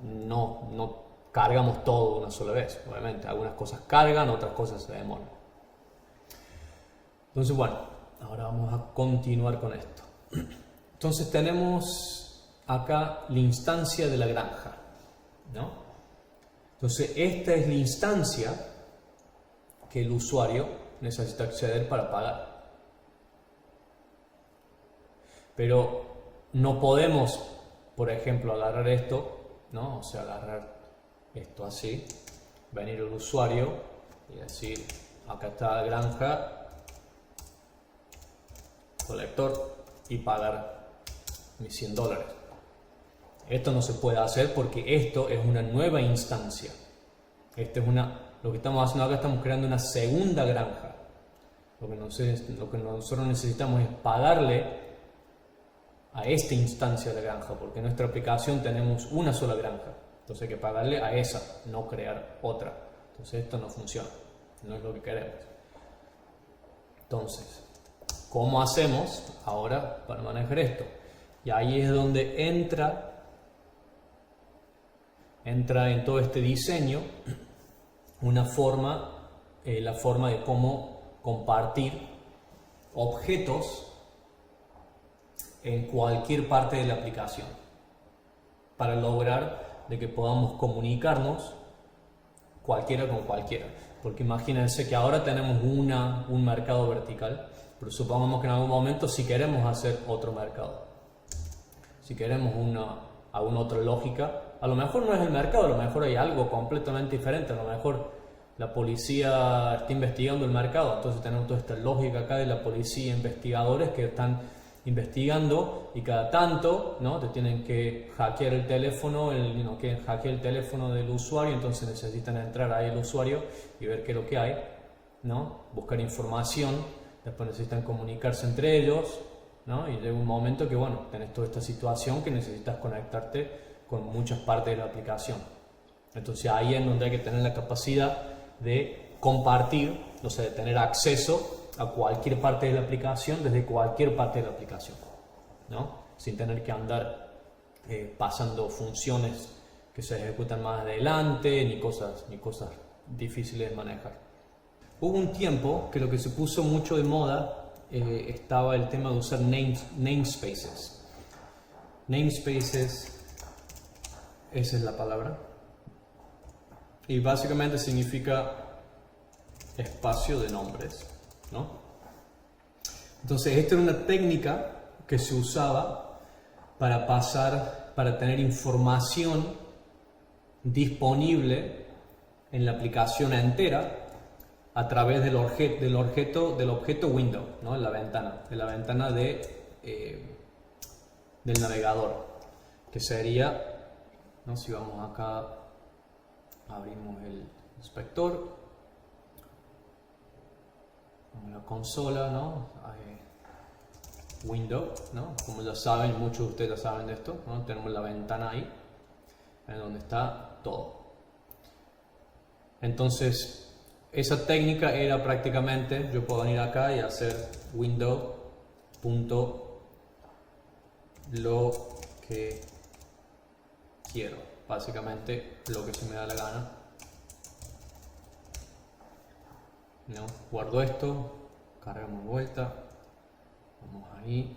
[SPEAKER 1] no cargamos todo de una sola vez. Obviamente algunas cosas cargan, otras cosas se demoran. Entonces bueno, ahora vamos a continuar con esto. Entonces tenemos acá la instancia de la granja, ¿no? Entonces esta es la instancia que el usuario necesita acceder para pagar. Pero no podemos, por ejemplo, agarrar esto, ¿no? O sea, agarrar esto así, venir al usuario y decir, acá está la granja, colector, y pagar mis $100. Esto no se puede hacer porque esto es una nueva instancia. Lo que estamos haciendo acá, estamos creando una segunda granja. Lo que nosotros necesitamos es pagarle a esta instancia de granja, porque en nuestra aplicación tenemos una sola granja. Entonces hay que pagarle a esa, no crear otra. Entonces esto no funciona, no es lo que queremos. Entonces, ¿cómo hacemos ahora para manejar esto? Y ahí es donde entra en todo este diseño la forma de cómo compartir objetos en cualquier parte de la aplicación para lograr de que podamos comunicarnos cualquiera con cualquiera. Porque imagínense que ahora tenemos un mercado vertical, pero supongamos que en algún momento si queremos hacer otro mercado, si queremos alguna otra lógica, a lo mejor no es el mercado, a lo mejor hay algo completamente diferente, a lo mejor la policía está investigando el mercado, entonces tenemos toda esta lógica acá de la policía, investigadores que están investigando y cada tanto, ¿no?, te tienen que hackear el teléfono, quieren hackear el teléfono del usuario, entonces necesitan entrar ahí el usuario y ver qué es lo que hay, ¿no?, buscar información, después necesitan comunicarse entre ellos, ¿no?, y llega un momento que, bueno, tenés toda esta situación que necesitas conectarte con muchas partes de la aplicación. Entonces ahí es donde hay que tener la capacidad de compartir, o sea, de tener acceso a cualquier parte de la aplicación desde cualquier parte de la aplicación, ¿no?, sin tener que andar pasando funciones que se ejecutan más adelante ni cosas difíciles de manejar. Hubo un tiempo que lo que se puso mucho de moda estaba el tema de usar namespaces. Namespaces, esa es la palabra. Y básicamente significa espacio de nombres, ¿no? Entonces, esta era una técnica que se usaba para tener información disponible en la aplicación entera a través del objeto window, ¿no? En la ventana del navegador, que sería, ¿no? Si vamos acá, abrimos el inspector, la consola, ¿no? Window, ¿no? Como ya saben, muchos de ustedes ya saben de esto, ¿no? Tenemos la ventana ahí, en donde está todo. Entonces, esa técnica era prácticamente, yo puedo venir acá y hacer window.lo que quiero, básicamente lo que se me da la gana, ¿no? Guardo esto, cargamos de vuelta, vamos ahí,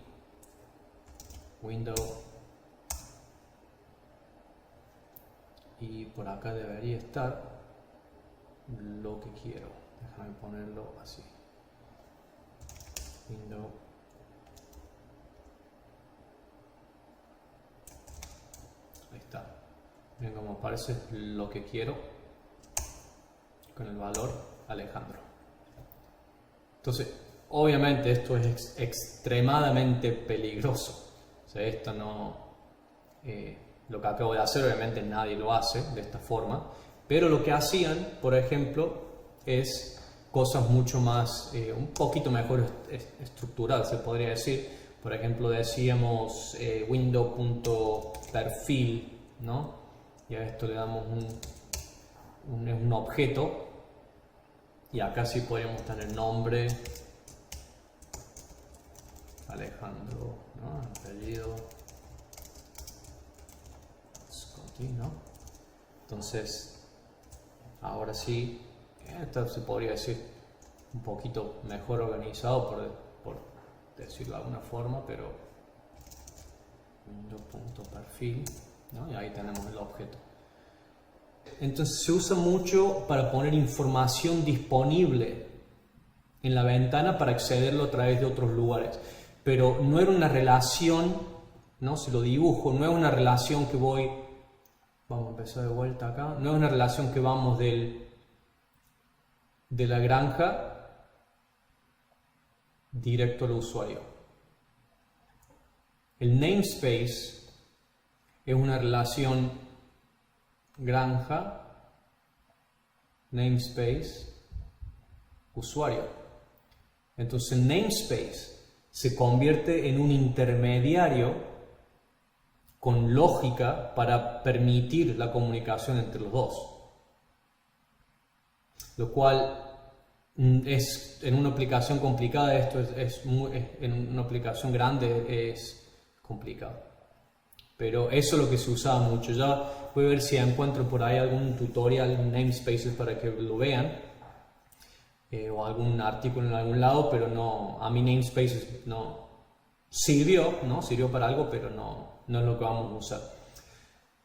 [SPEAKER 1] window, y por acá debería estar lo que quiero. Déjame ponerlo así, window, ahí está. Miren cómo aparece lo que quiero con el valor Alejandro. Entonces, obviamente esto es extremadamente peligroso. O sea, esto no, lo que acabo de hacer, obviamente nadie lo hace de esta forma, pero lo que hacían, por ejemplo, es cosas mucho más, un poquito mejor estructuradas, se podría decir. Por ejemplo, decíamos window.perfil, ¿no? Y a esto le damos un objeto, y acá sí podríamos tener nombre, Alejandro, ¿no? Apellido, Scotti, ¿no? Entonces, ahora sí, esto se podría decir un poquito mejor organizado, por decirlo de alguna forma, pero window.perfil, ¿no? Y ahí tenemos el objeto. Entonces se usa mucho para poner información disponible en la ventana para accederlo a través de otros lugares, pero no era una relación, ¿no? Si lo dibujo, no es una relación que voy, vamos a empezar de vuelta acá, no es una relación que vamos de la granja directo al usuario. El namespace es una relación granja, namespace, usuario. Entonces el namespace se convierte en un intermediario con lógica para permitir la comunicación entre los dos. Lo cual es, en una aplicación complicada, esto en una aplicación grande es complicado. Pero eso es lo que se usaba mucho. Ya voy a ver si encuentro por ahí algún tutorial en namespaces para que lo vean, o algún artículo en algún lado, pero no, a mí namespaces no sirvió, ¿no? Sirvió para algo, pero no es lo que vamos a usar.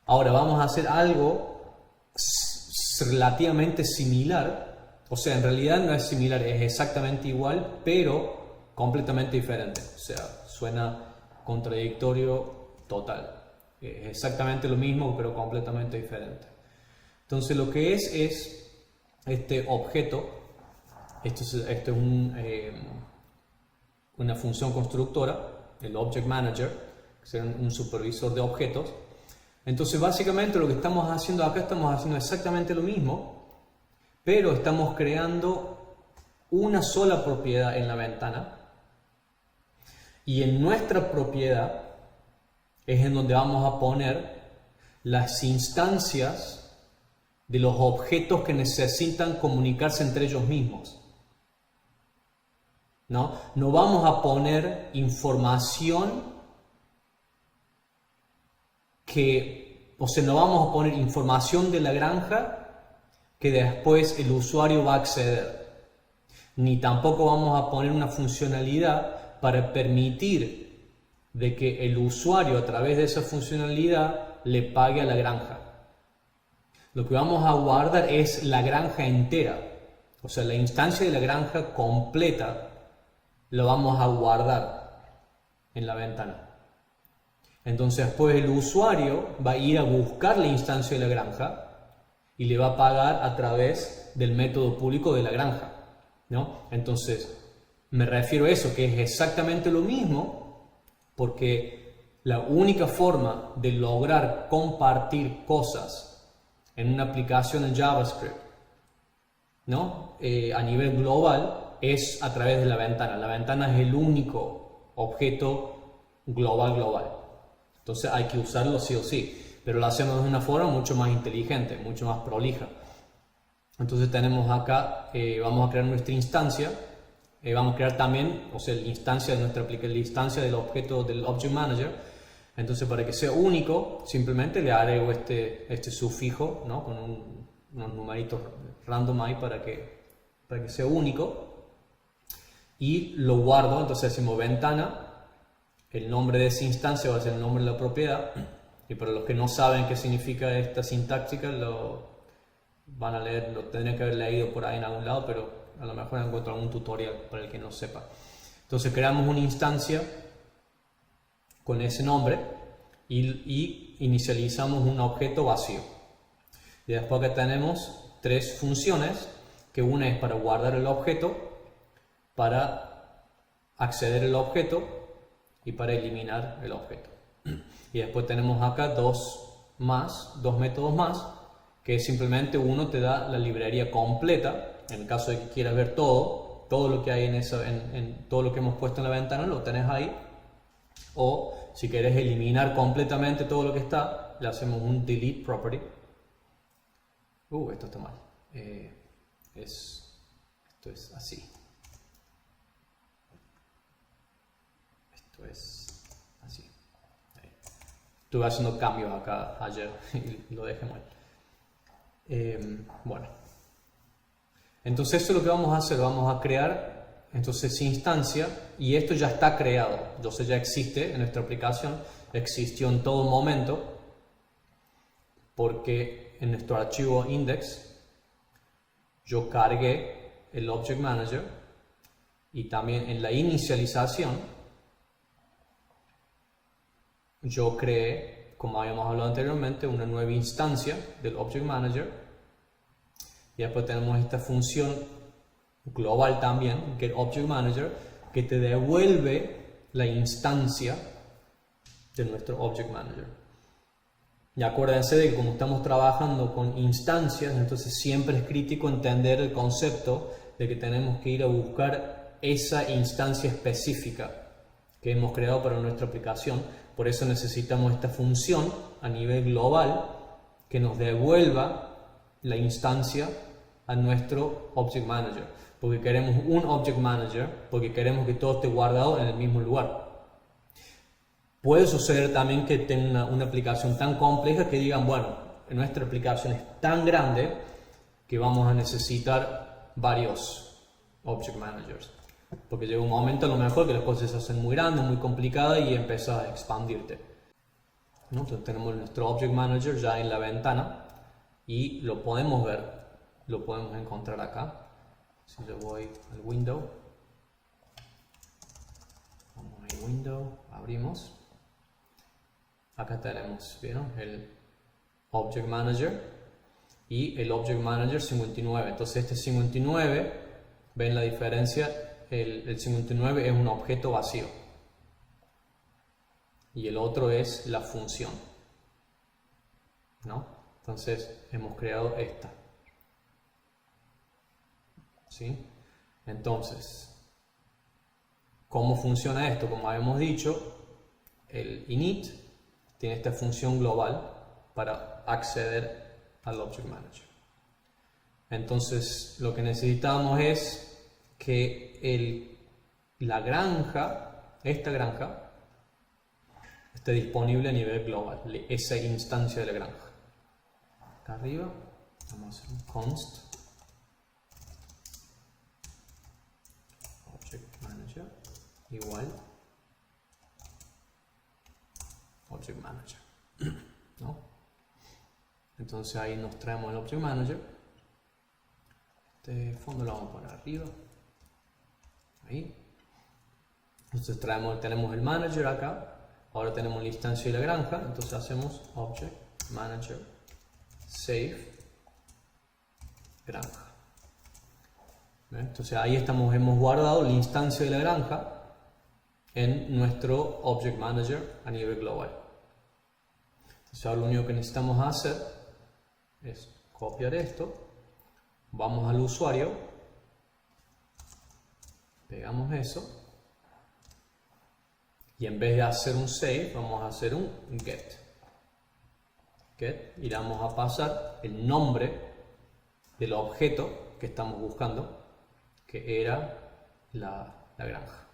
[SPEAKER 1] Ahora vamos a hacer algo relativamente similar, o sea, en realidad no es similar, es exactamente igual, pero completamente diferente. O sea, suena contradictorio total. Es exactamente lo mismo, pero completamente diferente. Entonces lo que es este objeto, esto es una función constructora, el Object Manager, que será un supervisor de objetos. Entonces básicamente lo que estamos haciendo acá, estamos haciendo exactamente lo mismo, pero estamos creando una sola propiedad en la ventana, y en nuestra propiedad es en donde vamos a poner las instancias de los objetos que necesitan comunicarse entre ellos mismos. No vamos a poner información no vamos a poner información de la granja que después el usuario va a acceder. ni tampoco vamos a poner una funcionalidad para permitir de que el usuario a través de esa funcionalidad le pague a la granja. Lo que vamos a guardar es la granja entera, o sea, la instancia de la granja completa lo vamos a guardar en la ventana. Entonces después el usuario va a ir a buscar la instancia de la granja y le va a pagar a través del método público de la granja, ¿no? Entonces me refiero a eso, que es exactamente lo mismo, porque la única forma de lograr compartir cosas en una aplicación en JavaScript, ¿no? A nivel global es a través de la ventana. La ventana es el único objeto global. Entonces hay que usarlo sí o sí, pero lo hacemos de una forma mucho más inteligente, mucho más prolija. Entonces tenemos acá, vamos a crear nuestra instancia, vamos a crear también, o sea, la instancia de nuestra aplicación, la instancia del objeto del Object Manager. Entonces para que sea único, simplemente le agrego este sufijo, ¿no? Con unos numeritos random ahí para que sea único. Y lo guardo, entonces hacemos ventana. El nombre de esa instancia va a ser el nombre de la propiedad, y para los que no saben qué significa esta sintáctica, lo van a leer, lo tendrían que haber leído por ahí en algún lado, pero a lo mejor encuentro algún tutorial para el que no sepa. Entonces creamos una instancia con ese nombre y inicializamos un objeto vacío. Y después acá tenemos tres funciones, que una es para guardar el objeto, para acceder al objeto y para eliminar el objeto. Y después tenemos acá dos métodos más, que simplemente uno te da la librería completa, en el caso de que quieras ver todo lo que hay en todo lo que hemos puesto en la ventana, lo tenés ahí. O si quieres eliminar completamente todo lo que está, le hacemos un delete property. Esto está mal. Esto es así. Es así. Ahí. Estuve haciendo cambios acá ayer y lo dejé mal. Bueno, entonces esto es lo que vamos a hacer. Vamos a crear entonces instancia, y esto ya está creado, entonces ya existe en nuestra aplicación, existió en todo momento, porque en nuestro archivo index yo cargué el Object Manager, y también en la inicialización yo creé, como habíamos hablado anteriormente, una nueva instancia del Object Manager, y después tenemos esta función global también, que es Object Manager, que te devuelve la instancia de nuestro Object Manager. Y acuérdense de que como estamos trabajando con instancias, entonces siempre es crítico entender el concepto de que tenemos que ir a buscar esa instancia específica que hemos creado para nuestra aplicación. Por eso necesitamos esta función a nivel global que nos devuelva la instancia a nuestro Object Manager, porque queremos un Object Manager, porque queremos que todo esté guardado en el mismo lugar. Puede suceder también que tenga una aplicación tan compleja que digan, bueno, nuestra aplicación es tan grande que vamos a necesitar varios Object Managers, porque llega un momento a lo mejor que las cosas se hacen muy grandes, muy complicadas y empiezas a expandirte, ¿no? Entonces tenemos nuestro Object Manager ya en la ventana y lo podemos ver, lo podemos encontrar acá. Si yo voy al window, vamos a window, abrimos, acá tenemos, ¿vieron? El Object Manager y el Object Manager 59. Entonces este 59, ven la diferencia, el 59 es un objeto vacío y el otro es la función, ¿no? Entonces hemos creado esta, ¿sí? Entonces, ¿cómo funciona esto? Como habíamos dicho, el init tiene esta función global para acceder al Object Manager. Entonces, lo que necesitamos es que la granja, esta granja, esté disponible a nivel global, esa instancia de la granja. Acá arriba, vamos a hacer un const igual Object Manager, ¿no? Entonces ahí nos traemos el Object Manager. Este fondo lo vamos a poner arriba, ahí. Entonces tenemos el Manager acá. Ahora tenemos la instancia de la granja. Entonces hacemos Object Manager Save Granja. Entonces ahí hemos guardado la instancia de la granja en nuestro Object Manager a nivel global. Entonces ahora lo único que necesitamos hacer es copiar esto, vamos al usuario, pegamos eso y en vez de hacer un save vamos a hacer un get. Y le vamos a pasar el nombre del objeto que estamos buscando, que era la granja,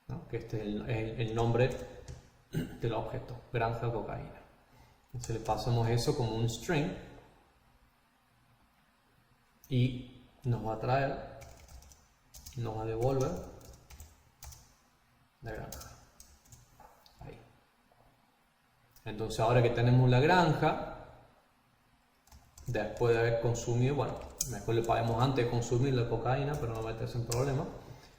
[SPEAKER 1] ¿no? Que este es el nombre del objeto, granja cocaína. Entonces le pasamos eso como un string y nos va a traer, nos va a devolver la granja. Ahí. Entonces ahora que tenemos la granja, después de haber consumido, bueno, mejor le paguemos antes de consumir la cocaína, pero no meterse en problemas.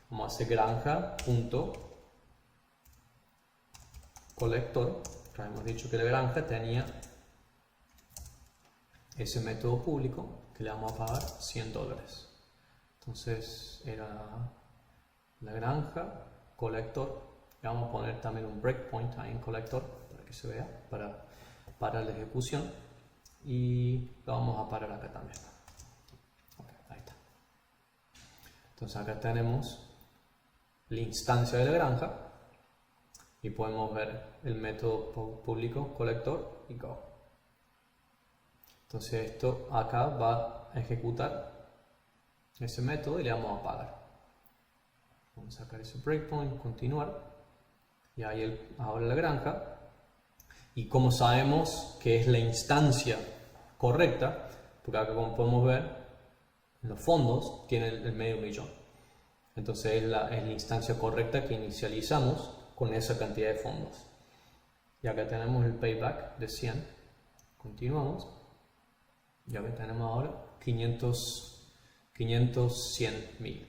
[SPEAKER 1] Vamos a hacer granja.collector. Hemos dicho que la granja tenía ese método público que le vamos a pagar $100. Entonces era la granja, collector. Le vamos a poner también un breakpoint ahí en collector para que se vea, para la ejecución. Y lo vamos a parar acá también. Okay, ahí está. Entonces acá tenemos la instancia de la granja y podemos ver el método público collector y go. Entonces esto acá va a ejecutar ese método y le vamos a pagar. Vamos a sacar ese breakpoint, continuar, y ahí ahora la granja. Y como sabemos que es la instancia correcta, porque acá como podemos ver en los fondos tiene el medio millón, entonces es la instancia correcta que inicializamos con esa cantidad de fondos. Y acá tenemos el payback de 100, continuamos, y acá tenemos ahora 100.000.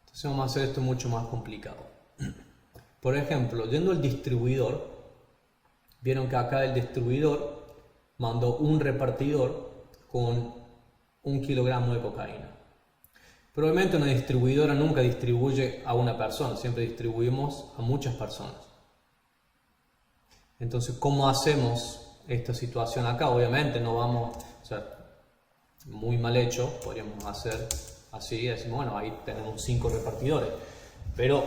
[SPEAKER 1] Entonces vamos a hacer esto mucho más complicado. Por ejemplo, yendo al distribuidor, vieron que acá el distribuidor mandó un repartidor con 1 kilogramo de cocaína. Probablemente una distribuidora nunca distribuye a una persona, siempre distribuimos a muchas personas. Entonces, ¿cómo hacemos esta situación acá? Obviamente no vamos, o sea, muy mal hecho, podríamos hacer así, decimos, bueno, ahí tenemos 5 repartidores. Pero,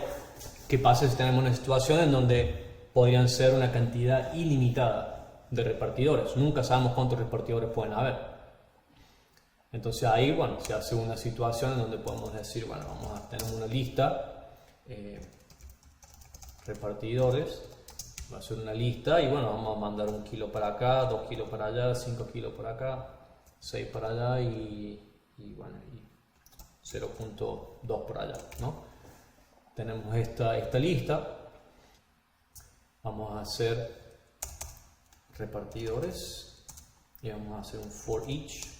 [SPEAKER 1] ¿qué pasa si tenemos una situación en donde podrían ser una cantidad ilimitada de repartidores? Nunca sabemos cuántos repartidores pueden haber. Entonces ahí, bueno, se hace una situación en donde podemos decir, bueno, vamos a tener una lista, repartidores, va a ser una lista y bueno, vamos a mandar 1 kilo para acá, 2 kilos para allá, 5 kilos para acá, 6 para allá y bueno, y 0.2 por allá, ¿no? Tenemos esta lista, vamos a hacer repartidores y vamos a hacer un for each.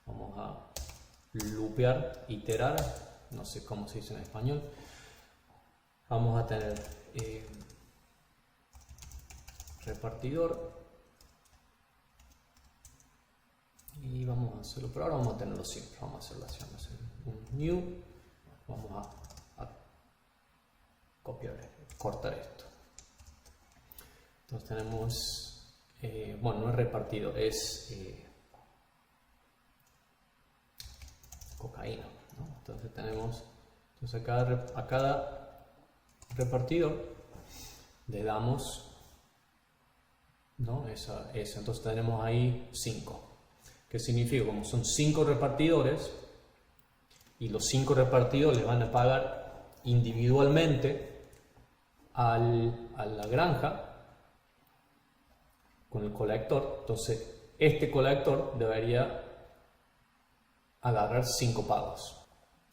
[SPEAKER 1] Vamos a loopear, iterar, no sé cómo se dice en español. Vamos a tener repartidor y vamos a hacerlo, pero ahora vamos a tenerlo simple. Vamos a hacerlo así, vamos a hacer un new, vamos a copiar, cortar esto. Entonces tenemos, bueno, no es repartidor, es cocaína, ¿no? Entonces tenemos, a cada repartidor le damos, ¿no? esa. Entonces tenemos ahí 5. ¿Qué significa? Como son 5 repartidores y los 5 repartidores les van a pagar individualmente a la granja con el colector, entonces este colector debería agarrar 5 pagos.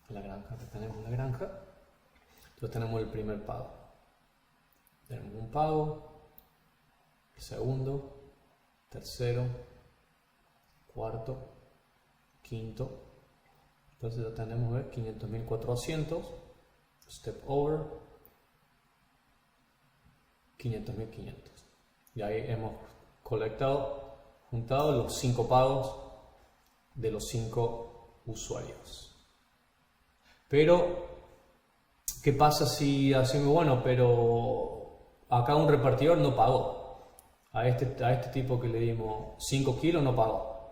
[SPEAKER 1] La granja, tenemos la granja. Entonces tenemos el primer pago. Tenemos un pago, el segundo, tercero, cuarto, quinto. Entonces ya tenemos 500.400, step over, 500.500. Y ahí hemos juntado los 5 pagos de los 5 usuarios. Pero, ¿qué pasa si hacemos, bueno, pero acá un repartidor no pagó? A este tipo que le dimos 5 kilos no pagó.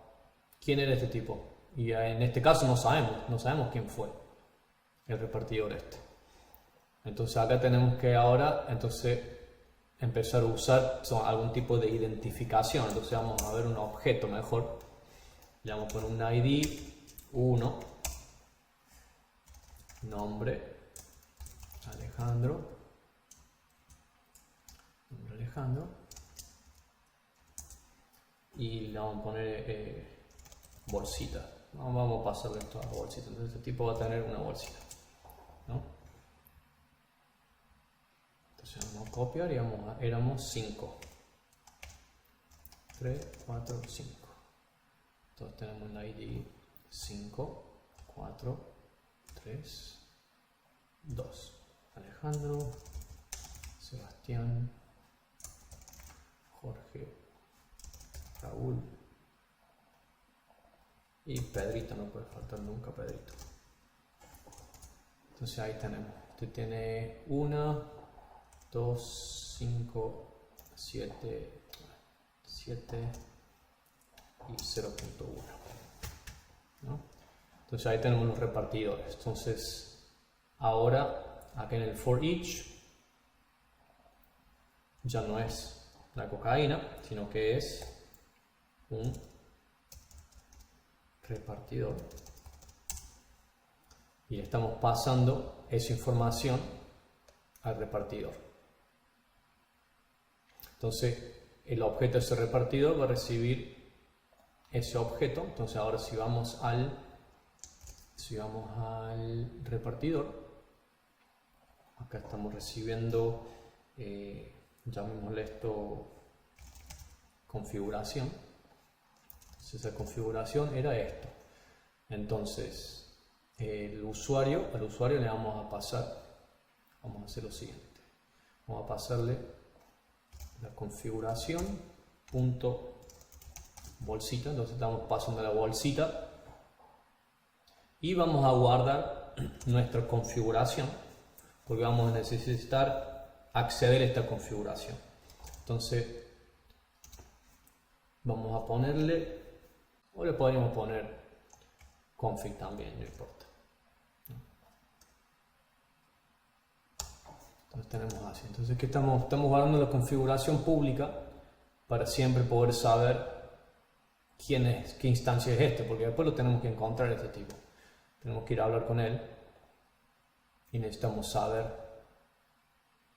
[SPEAKER 1] ¿Quién era este tipo? Y en este caso no sabemos quién fue el repartidor este. Entonces acá tenemos que ahora empezar a usar algún tipo de identificación. Entonces vamos a ver un objeto mejor. Le vamos a poner un ID 1, nombre Alejandro, y le vamos a poner bolsita. Vamos a pasarle esto a bolsita. Entonces este tipo va a tener una bolsita, ¿no? Entonces vamos a copiar y éramos 5. 3, 4, 5. Entonces tenemos la ID 5, 4, 3, 2. Alejandro, Sebastián, Jorge, Raúl y Pedrito, no puede faltar nunca Pedrito. Entonces ahí tenemos. Este tiene 1, 2, 5, 7 y 0.1, ¿no? Entonces ahí tenemos los repartidores. Entonces ahora acá en el for each ya no es la cocaína, sino que es un repartidor y le estamos pasando esa información al repartidor. Entonces el objeto de ese repartidor va a recibir ese objeto. Entonces ahora si vamos al repartidor, acá estamos recibiendo, llamémosle esto configuración. Entonces esa configuración era esto. Entonces al usuario le vamos a pasar, vamos a hacer lo siguiente, vamos a pasarle la configuración punto bolsita. Entonces estamos pasando la bolsita y vamos a guardar nuestra configuración porque vamos a necesitar acceder a esta configuración. Entonces vamos a ponerle, o le podríamos poner config también, no importa. Entonces tenemos así. Entonces ¿qué estamos guardando? La configuración pública para siempre poder saber quién es, qué instancia es este, porque después lo tenemos que encontrar este tipo. Tenemos que ir a hablar con él y necesitamos saber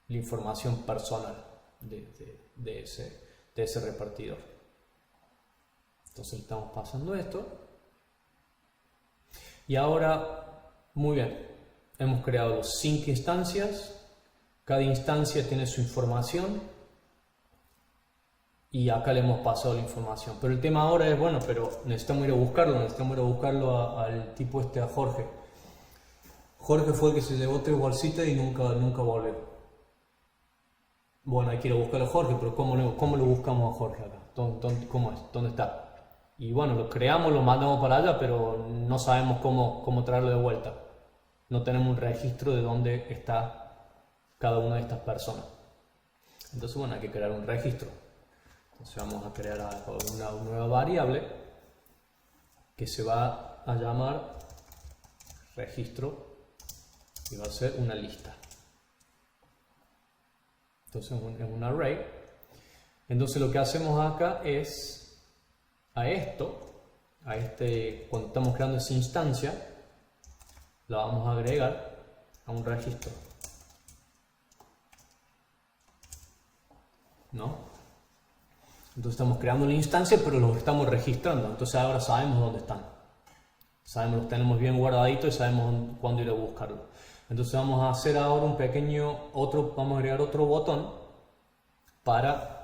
[SPEAKER 1] la información personal de ese repartidor. Entonces le estamos pasando esto. Y ahora, muy bien, hemos creado los 5 instancias. Cada instancia tiene su información y acá le hemos pasado la información. Pero el tema ahora es, bueno, pero necesitamos ir a buscarlo al tipo este, a Jorge. Jorge fue el que se llevó 3 bolsitas y nunca volvió. Bueno, hay que ir a buscarlo a Jorge, pero ¿cómo lo buscamos a Jorge acá? ¿Cómo es? ¿Dónde está? Y bueno, lo creamos, lo mandamos para allá, pero no sabemos cómo traerlo de vuelta. No tenemos un registro de dónde está cada una de estas personas. Entonces, bueno, hay que crear un registro. Entonces vamos a crear una nueva variable que se va a llamar registro y va a ser una lista. Entonces es un array. Entonces lo que hacemos acá es cuando estamos creando esa instancia, la vamos a agregar a un registro, ¿no? Entonces estamos creando una instancia, pero los estamos registrando. Entonces ahora sabemos dónde están. Los tenemos bien guardaditos y sabemos cuándo ir a buscarlo. Entonces vamos a hacer ahora vamos a agregar otro botón para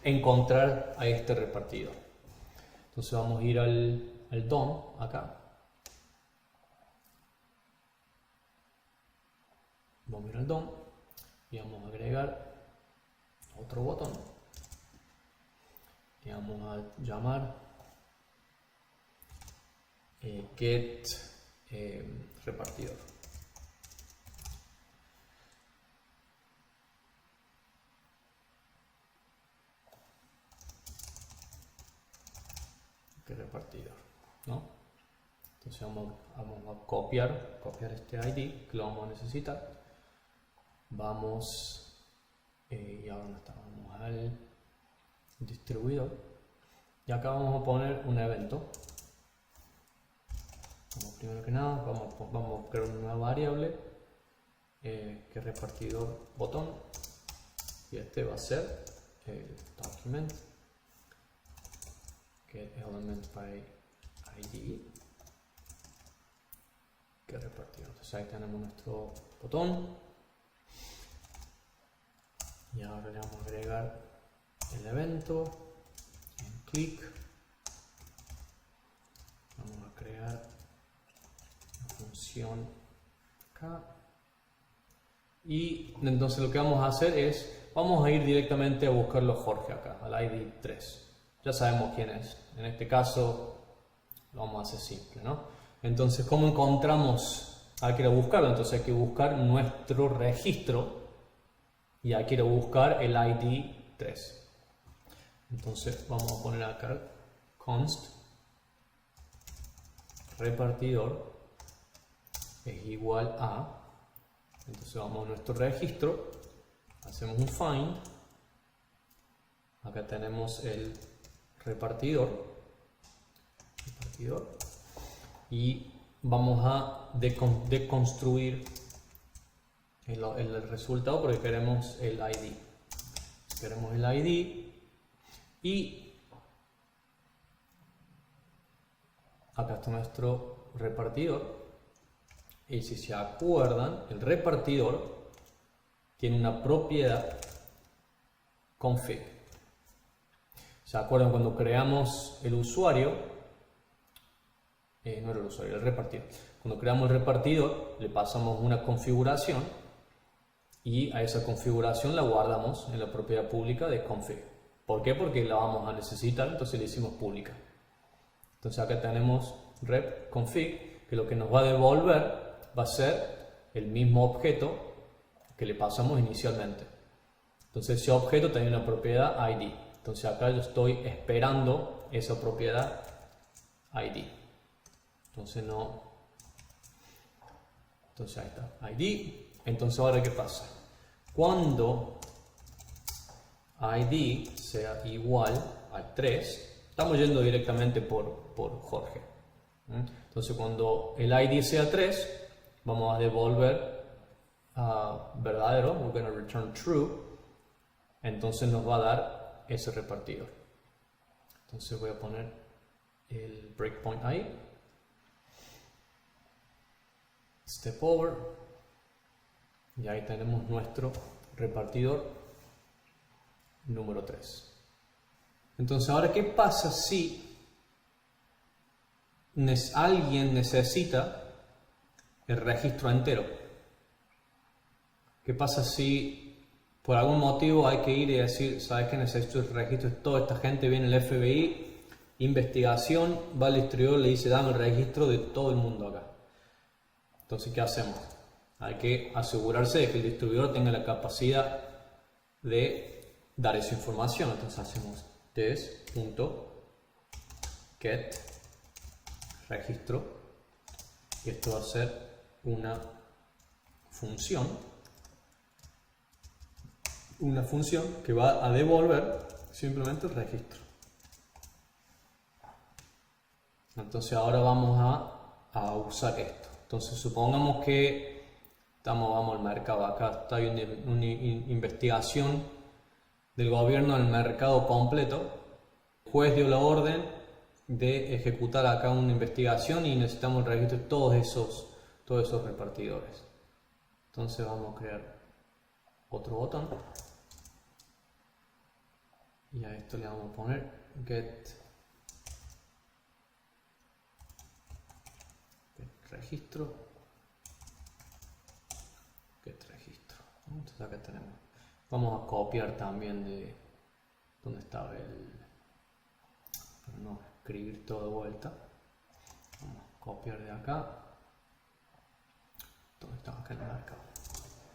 [SPEAKER 1] encontrar a este repartidor. Entonces vamos a ir al DOM acá. Vamos a ir al DOM y vamos a agregar otro botón y vamos a llamar get repartidor. Repartidor, ¿no? Entonces vamos a copiar este ID que lo vamos a necesitar. Vamos y ahora no está, vamos al distribuidor y acá vamos a poner un evento. Primero que nada vamos a crear una nueva variable que es repartidor botón y este va a ser el document get element by ID que repartido. Entonces ahí tenemos nuestro botón y ahora le vamos a agregar el evento en click. Vamos a crear una función acá y entonces lo que vamos a hacer es vamos a ir directamente a buscarlo a Jorge acá al ID 3. Ya sabemos quién es. En este caso lo vamos a hacer simple, ¿no? Entonces, ¿cómo encontramos? Hay que ir a buscarlo. Entonces hay que buscar nuestro registro y hay que ir a buscar el ID 3. Entonces vamos a poner acá const repartidor es igual a. Entonces vamos a nuestro registro, hacemos un find. Acá tenemos el repartidor y vamos a deconstruir el resultado porque queremos el ID. Queremos el ID y acá está nuestro repartidor y si se acuerdan el repartidor tiene una propiedad config. ¿Se acuerdan cuando creamos el usuario? No era el usuario, el repartidor. Cuando creamos el repartidor, le pasamos una configuración y a esa configuración la guardamos en la propiedad pública de config. ¿Por qué? Porque la vamos a necesitar, entonces le hicimos pública. Entonces acá tenemos rep config, que lo que nos va a devolver va a ser el mismo objeto que le pasamos inicialmente. Entonces ese objeto tiene una propiedad ID. Entonces acá yo estoy esperando esa propiedad ID. Entonces ahí está, ID. Entonces ahora ¿qué pasa? Cuando ID sea igual al 3, estamos yendo directamente por Jorge. Entonces cuando el ID sea 3, vamos a devolver verdadero, we're going to return true. Entonces nos va a dar ese repartidor. Entonces voy a poner el breakpoint ahí, step over y ahí tenemos nuestro repartidor número 3. Entonces ahora ¿qué pasa si alguien necesita el registro entero? ¿Qué pasa si por algún motivo hay que ir y decir, sabes que necesito el registro de toda esta gente? Viene el FBI, investigación, va al distribuidor, le dice dame el registro de todo el mundo acá. Entonces ¿qué hacemos? Hay que asegurarse de que el distribuidor tenga la capacidad de dar esa información. Entonces hacemos this.get registro y esto va a ser una función que va a devolver simplemente el registro. Entonces ahora vamos a usar esto. Entonces supongamos que vamos al mercado, acá está una investigación del gobierno del mercado completo. El juez dio la orden de ejecutar acá una investigación y necesitamos el registro de todos esos repartidores. Entonces vamos a crear otro botón y a esto le vamos a poner get registro. Entonces acá tenemos. Vamos a copiar también de donde estaba para no escribir todo de vuelta. Vamos a copiar de acá. ¿Dónde está? Acá en el mercado.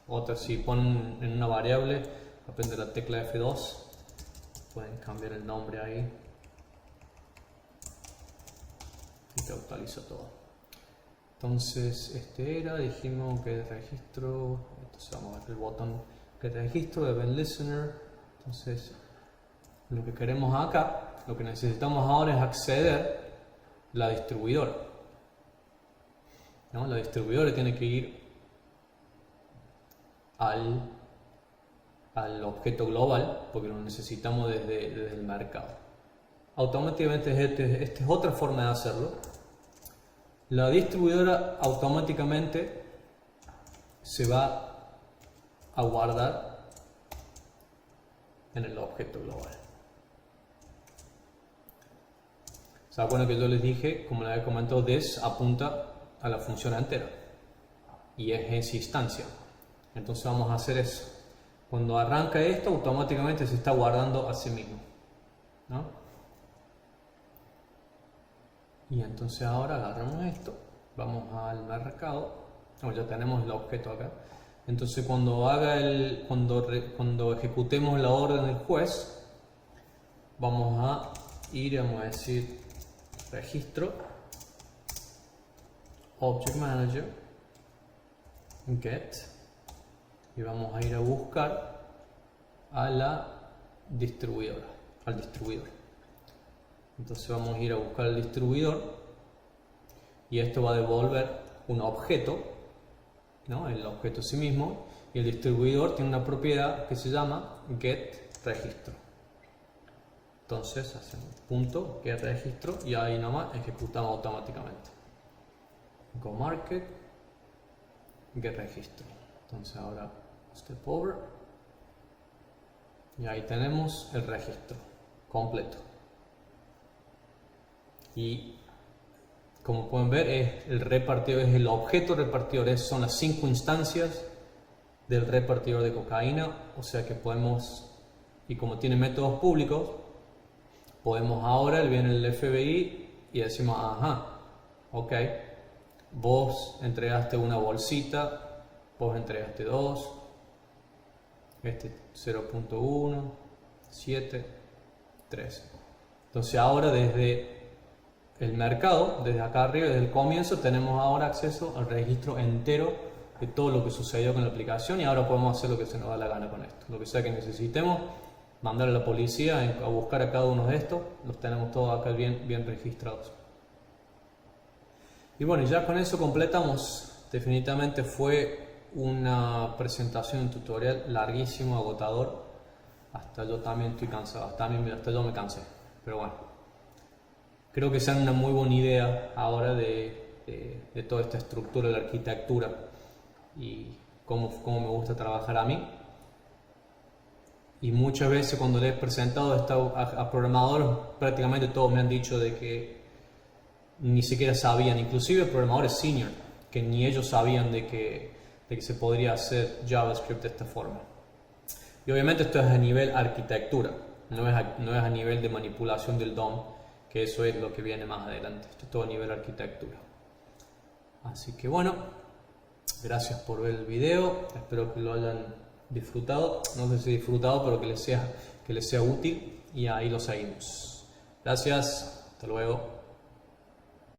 [SPEAKER 1] Otra, si ponen en una variable, depende de la tecla F2, pueden cambiar el nombre ahí y te actualiza todo. Entonces este era, dijimos que registro, entonces vamos a ver el botón que registro de event listener. Entonces lo que queremos acá, lo que necesitamos ahora es acceder a la distribuidora, ¿no? La distribuidora tiene que ir al objeto global porque lo necesitamos desde el mercado. Automáticamente esta es otra forma de hacerlo. La distribuidora automáticamente se va a guardar en el objeto global. ¿Se acuerdan que yo les dije, como les había comentado, this apunta a la función entera y es esa instancia? Entonces vamos a hacer eso. Cuando arranca esto, automáticamente se está guardando a sí mismo, ¿no? Y entonces ahora agarramos esto, vamos al mercado, ya tenemos el objeto acá. Entonces cuando ejecutemos la orden del juez, vamos a ir, vamos a decir registro, Object Manager, get, y vamos a ir a buscar a la distribuidora, al distribuidor. Entonces vamos a ir a buscar el distribuidor y esto va a devolver un objeto, ¿no? El objeto sí mismo, y el distribuidor tiene una propiedad que se llama getRegistro. Entonces hacemos punto getRegistro y ahí nomás ejecutamos automáticamente. Go market getRegistro. Entonces ahora step over y ahí tenemos el registro completo. Y como pueden ver, es el repartidor, es el objeto repartidor, son las 5 instancias del repartidor de cocaína. O sea que podemos, y como tiene métodos públicos, podemos ahora, viene el FBI y decimos, ajá, ok, vos entregaste una bolsita, vos entregaste 2, este 0.1, 7, 13. Entonces ahora desde el mercado, desde acá arriba, desde el comienzo, tenemos ahora acceso al registro entero de todo lo que sucedió con la aplicación y ahora podemos hacer lo que se nos da la gana con esto. Lo que sea que necesitemos, mandar a la policía a buscar a cada uno de estos, los tenemos todos acá bien registrados. Y bueno, ya con eso completamos. Definitivamente fue una presentación, un tutorial larguísimo, agotador. Hasta yo también estoy cansado, hasta yo me cansé, pero bueno. Creo que sean una muy buena idea ahora de toda esta estructura de la arquitectura y cómo me gusta trabajar a mí. Y muchas veces cuando les he presentado esto a programadores, prácticamente todos me han dicho de que ni siquiera sabían, inclusive programadores senior, que ni ellos sabían de que se podría hacer JavaScript de esta forma. Y obviamente esto es a nivel arquitectura, no es a nivel de manipulación del DOM, que eso es lo que viene más adelante. Esto es todo a nivel arquitectura. Así que bueno, gracias por ver el video, espero que lo hayan disfrutado, no sé si disfrutado, pero que les sea útil y ahí lo seguimos. Gracias, hasta luego.